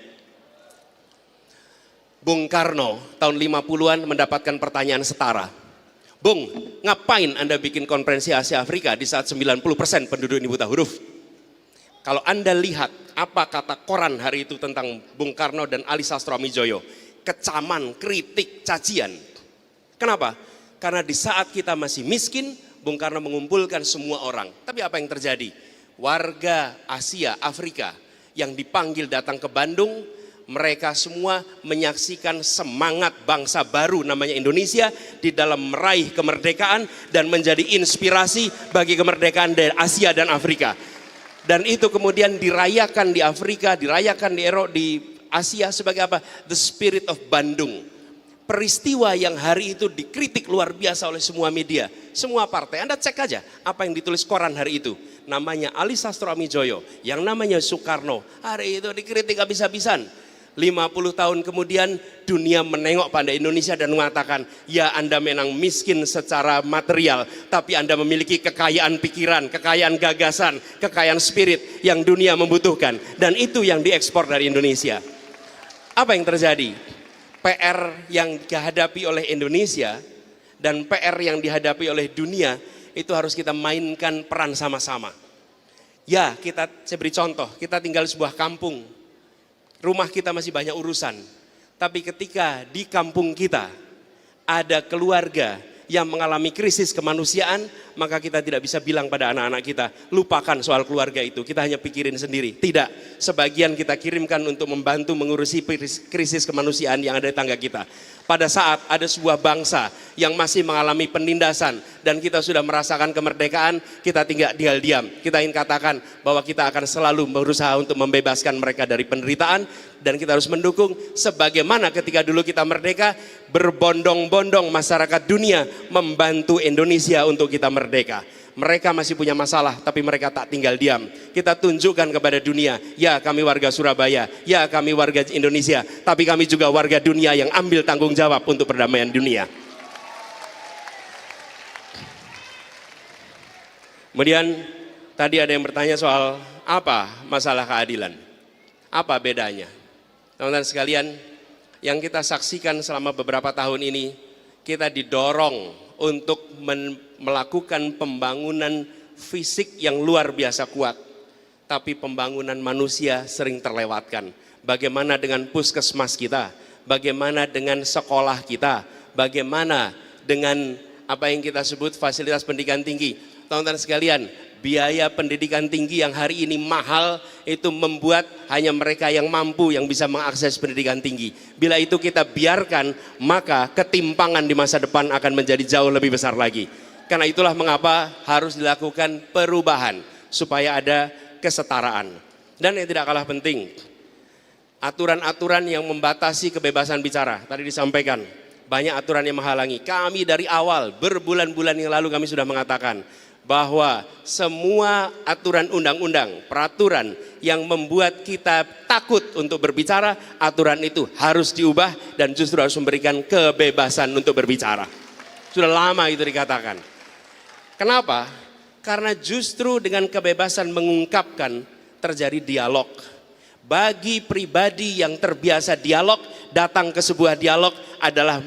Bung Karno tahun 50-an mendapatkan pertanyaan setara. Bung, ngapain Anda bikin konferensi Asia Afrika di saat 90% penduduk ini buta huruf? Kalau Anda lihat apa kata koran hari itu tentang Bung Karno dan Ali Sastroamidjojo, kecaman, kritik, cacian. Kenapa? Karena di saat kita masih miskin, Bung Karno mengumpulkan semua orang. Tapi apa yang terjadi? Warga Asia, Afrika yang dipanggil datang ke Bandung, mereka semua menyaksikan semangat bangsa baru namanya Indonesia di dalam meraih kemerdekaan dan menjadi inspirasi bagi kemerdekaan dari Asia dan Afrika. Dan itu kemudian dirayakan di Afrika, dirayakan di Asia sebagai apa? The Spirit of Bandung. Peristiwa yang hari itu dikritik luar biasa oleh semua media, semua partai. Anda cek aja apa yang ditulis koran hari itu. Namanya Ali Sastroamidjojo, yang namanya Soekarno. Hari itu dikritik habis-habisan. 50 tahun kemudian dunia menengok pada Indonesia dan mengatakan, ya Anda memang miskin secara material, tapi Anda memiliki kekayaan pikiran, kekayaan gagasan, kekayaan spirit yang dunia membutuhkan. Dan itu yang diekspor dari Indonesia. Apa yang terjadi? PR yang dihadapi oleh Indonesia dan PR yang dihadapi oleh dunia itu harus kita mainkan peran sama-sama. Ya, saya beri contoh, kita tinggal di sebuah kampung. Rumah kita masih banyak urusan, tapi ketika di kampung kita ada keluarga yang mengalami krisis kemanusiaan, maka kita tidak bisa bilang pada anak-anak kita, lupakan soal keluarga itu, kita hanya pikirin sendiri. Tidak, sebagian kita kirimkan untuk membantu mengurusi krisis kemanusiaan yang ada di tangga kita. Pada saat ada sebuah bangsa yang masih mengalami penindasan dan kita sudah merasakan kemerdekaan, kita tinggal diam. Kita ingin katakan bahwa kita akan selalu berusaha untuk membebaskan mereka dari penderitaan, dan kita harus mendukung sebagaimana ketika dulu kita merdeka, berbondong-bondong masyarakat dunia membantu Indonesia untuk kita merdeka. Mereka masih punya masalah, tapi mereka tak tinggal diam. Kita tunjukkan kepada dunia, ya kami warga Surabaya, ya kami warga Indonesia, tapi kami juga warga dunia yang ambil tanggung jawab untuk perdamaian dunia. Kemudian tadi ada yang bertanya soal apa masalah keadilan, apa bedanya. Teman-teman sekalian, yang kita saksikan selama beberapa tahun ini, kita didorong untuk melakukan pembangunan fisik yang luar biasa kuat. Tapi pembangunan manusia sering terlewatkan. Bagaimana dengan puskesmas kita? Bagaimana dengan sekolah kita? Bagaimana dengan apa yang kita sebut fasilitas pendidikan tinggi? Teman-teman sekalian, biaya pendidikan tinggi yang hari ini mahal itu membuat hanya mereka yang mampu yang bisa mengakses pendidikan tinggi. Bila itu kita biarkan, maka ketimpangan di masa depan akan menjadi jauh lebih besar lagi. Karena itulah mengapa harus dilakukan perubahan supaya ada kesetaraan. Dan yang tidak kalah penting, aturan-aturan yang membatasi kebebasan bicara. Tadi disampaikan, banyak aturan yang menghalangi. Kami dari awal, berbulan-bulan yang lalu kami sudah mengatakan bahwa semua aturan undang-undang, peraturan yang membuat kita takut untuk berbicara, aturan itu harus diubah dan justru harus memberikan kebebasan untuk berbicara. Sudah lama itu dikatakan. Kenapa? Karena justru dengan kebebasan mengungkapkan terjadi dialog. Bagi pribadi yang terbiasa dialog, datang ke sebuah dialog adalah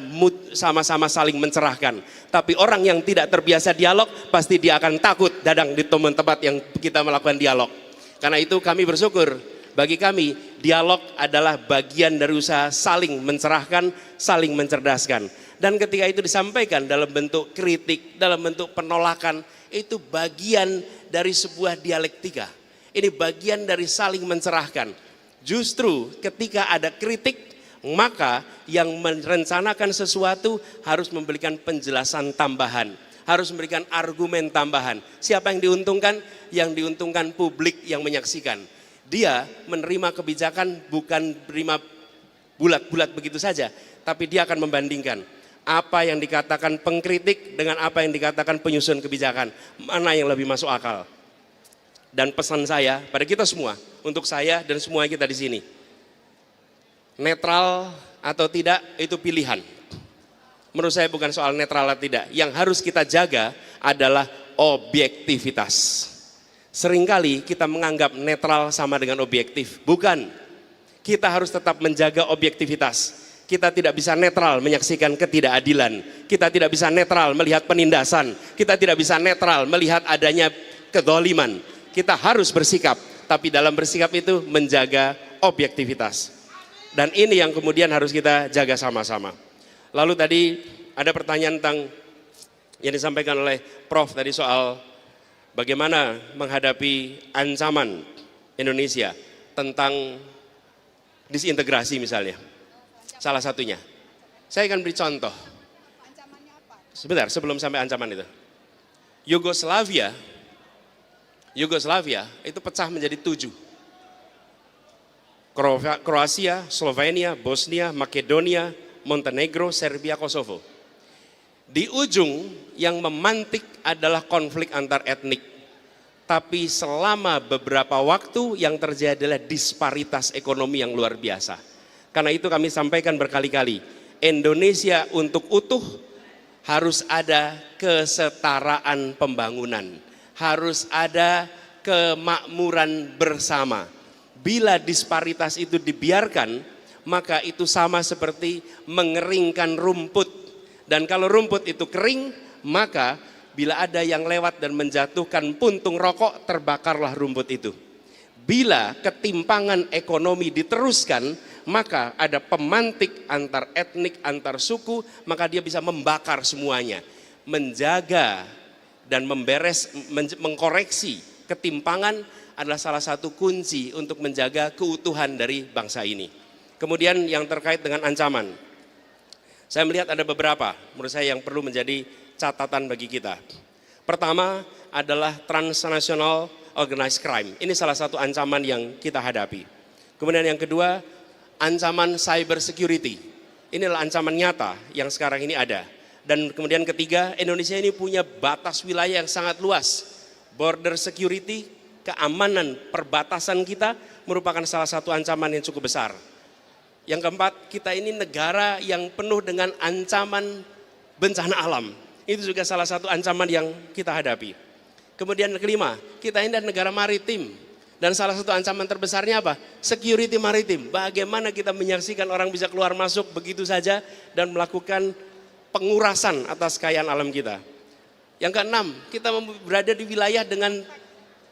sama-sama saling mencerahkan. Tapi orang yang tidak terbiasa dialog, pasti dia akan takut datang di tempat yang kita melakukan dialog. Karena itu kami bersyukur, bagi kami dialog adalah bagian dari usaha saling mencerahkan, saling mencerdaskan. Dan ketika itu disampaikan dalam bentuk kritik, dalam bentuk penolakan, itu bagian dari sebuah dialektika. Ini bagian dari saling mencerahkan. Justru ketika ada kritik, maka yang merencanakan sesuatu harus memberikan penjelasan tambahan, harus memberikan argumen tambahan. Siapa yang diuntungkan? Yang diuntungkan publik yang menyaksikan. Dia menerima kebijakan bukan menerima bulat-bulat begitu saja, tapi dia akan membandingkan apa yang dikatakan pengkritik dengan apa yang dikatakan penyusun kebijakan, mana yang lebih masuk akal. Dan pesan saya pada kita semua, untuk saya dan semua kita di sini, netral atau tidak itu pilihan. Menurut saya bukan soal netral atau tidak. Yang harus kita jaga adalah objektivitas. Seringkali kita menganggap netral sama dengan objektif. Bukan. Kita harus tetap menjaga objektivitas. Kita tidak bisa netral menyaksikan ketidakadilan. Kita tidak bisa netral melihat penindasan. Kita tidak bisa netral melihat adanya kezaliman. Kita harus bersikap, tapi dalam bersikap itu menjaga objektivitas. Dan ini yang kemudian harus kita jaga sama-sama. Lalu tadi ada pertanyaan tentang yang disampaikan oleh Prof tadi soal bagaimana menghadapi ancaman Indonesia tentang disintegrasi misalnya. Salah satunya. Saya akan beri contoh. Sebentar, sebelum sampai ancaman itu. Yugoslavia itu pecah menjadi 7. Kroasia, Slovenia, Bosnia, Makedonia, Montenegro, Serbia, Kosovo. Di ujung yang memantik adalah konflik antar etnik. Tapi selama beberapa waktu yang terjadi adalah disparitas ekonomi yang luar biasa. Karena itu kami sampaikan berkali-kali, Indonesia untuk utuh harus ada kesetaraan pembangunan. Harus ada kemakmuran bersama. Bila disparitas itu dibiarkan, maka itu sama seperti mengeringkan rumput. Dan kalau rumput itu kering, maka bila ada yang lewat dan menjatuhkan puntung rokok, terbakarlah rumput itu. Bila ketimpangan ekonomi diteruskan, maka ada pemantik antar etnik, antar suku, maka dia bisa membakar semuanya. menjaga dan mengkoreksi ketimpangan adalah salah satu kunci untuk menjaga keutuhan dari bangsa ini. Kemudian yang terkait dengan ancaman, saya melihat ada beberapa menurut saya yang perlu menjadi catatan bagi kita. Pertama adalah transnational organized crime. Ini salah satu ancaman yang kita hadapi. Kemudian yang kedua, ancaman cyber security. Inilah ancaman nyata yang sekarang ini ada. Dan kemudian ketiga, Indonesia ini punya batas wilayah yang sangat luas. Border security, keamanan perbatasan kita merupakan salah satu ancaman yang cukup besar. Yang keempat, kita ini negara yang penuh dengan ancaman bencana alam. Itu juga salah satu ancaman yang kita hadapi. Kemudian kelima, kita ini negara maritim. Dan salah satu ancaman terbesarnya apa? Security maritim. Bagaimana kita menyaksikan orang bisa keluar masuk begitu saja dan melakukan pengurasan atas kekayaan alam kita. Yang keenam, kita berada di wilayah dengan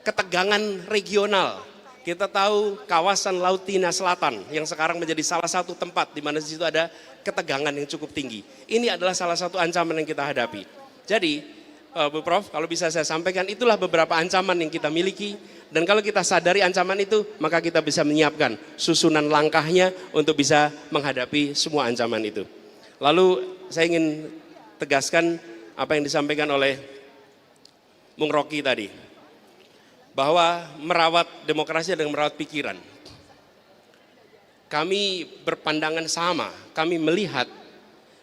ketegangan regional. Kita tahu kawasan Laut Cina Selatan yang sekarang menjadi salah satu tempat di mana di situ ada ketegangan yang cukup tinggi. Ini adalah salah satu ancaman yang kita hadapi. Jadi, Bu Prof, kalau bisa saya sampaikan, itulah beberapa ancaman yang kita miliki. Dan kalau kita sadari ancaman itu, maka kita bisa menyiapkan susunan langkahnya untuk bisa menghadapi semua ancaman itu. Lalu saya ingin tegaskan apa yang disampaikan oleh Bung Rocky tadi, bahwa merawat demokrasi adalah merawat pikiran. Kami berpandangan sama, kami melihat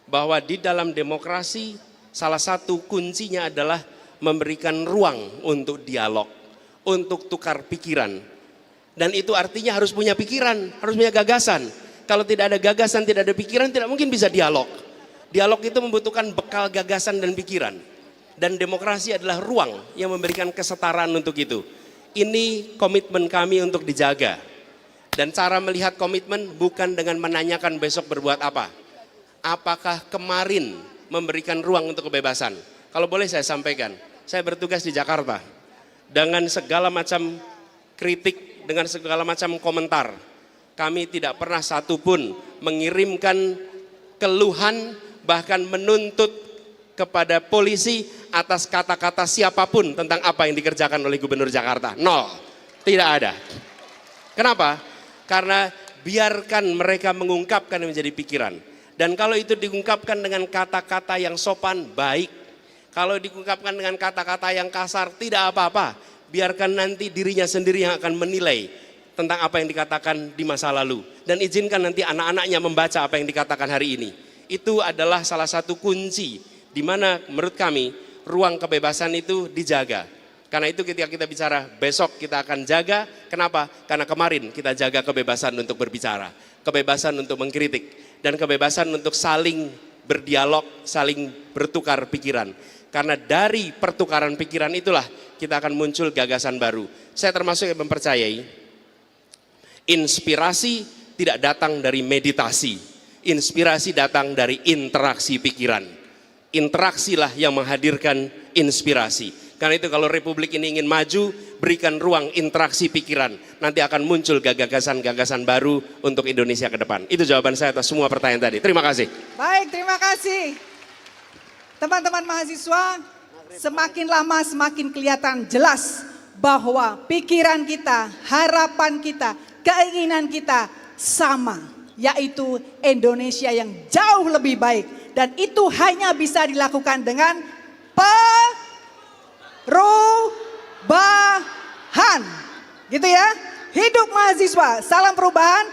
bahwa di dalam demokrasi salah satu kuncinya adalah memberikan ruang untuk dialog, untuk tukar pikiran. Dan itu artinya harus punya pikiran, harus punya gagasan. Kalau tidak ada gagasan, tidak ada pikiran, tidak mungkin bisa dialog. Dialog itu membutuhkan bekal gagasan dan pikiran. Dan demokrasi adalah ruang yang memberikan kesetaraan untuk itu. Ini komitmen kami untuk dijaga. Dan cara melihat komitmen bukan dengan menanyakan besok berbuat apa. Apakah kemarin memberikan ruang untuk kebebasan? Kalau boleh saya sampaikan, saya bertugas di Jakarta. Dengan segala macam kritik, dengan segala macam komentar, kami tidak pernah satupun mengirimkan keluhan, bahkan menuntut kepada polisi atas kata-kata siapapun tentang apa yang dikerjakan oleh Gubernur Jakarta. Nol, tidak ada. Kenapa? Karena biarkan mereka mengungkapkan yang menjadi pikiran. Dan kalau itu diungkapkan dengan kata-kata yang sopan, baik. Kalau diungkapkan dengan kata-kata yang kasar, tidak apa-apa. Biarkan nanti dirinya sendiri yang akan menilai tentang apa yang dikatakan di masa lalu. Dan izinkan nanti anak-anaknya membaca apa yang dikatakan hari ini. Itu adalah salah satu kunci di mana menurut kami ruang kebebasan itu dijaga. Karena itu ketika kita bicara besok kita akan jaga. Kenapa? Karena kemarin kita jaga kebebasan untuk berbicara, kebebasan untuk mengkritik, dan kebebasan untuk saling berdialog, saling bertukar pikiran. Karena dari pertukaran pikiran itulah kita akan muncul gagasan baru. Saya termasuk yang mempercayai inspirasi tidak datang dari meditasi. Inspirasi datang dari interaksi pikiran. Interaksilah yang menghadirkan inspirasi. Karena itu kalau Republik ini ingin maju, berikan ruang interaksi pikiran. Nanti akan muncul gagasan-gagasan baru untuk Indonesia ke depan. Itu jawaban saya atas semua pertanyaan tadi. Terima kasih. Baik, terima kasih. Teman-teman mahasiswa, semakin lama semakin kelihatan jelas bahwa pikiran kita, harapan kita, keinginan kita sama. Yaitu Indonesia yang jauh lebih baik. Dan itu hanya bisa dilakukan dengan perubahan. Gitu ya. Hidup mahasiswa, salam perubahan.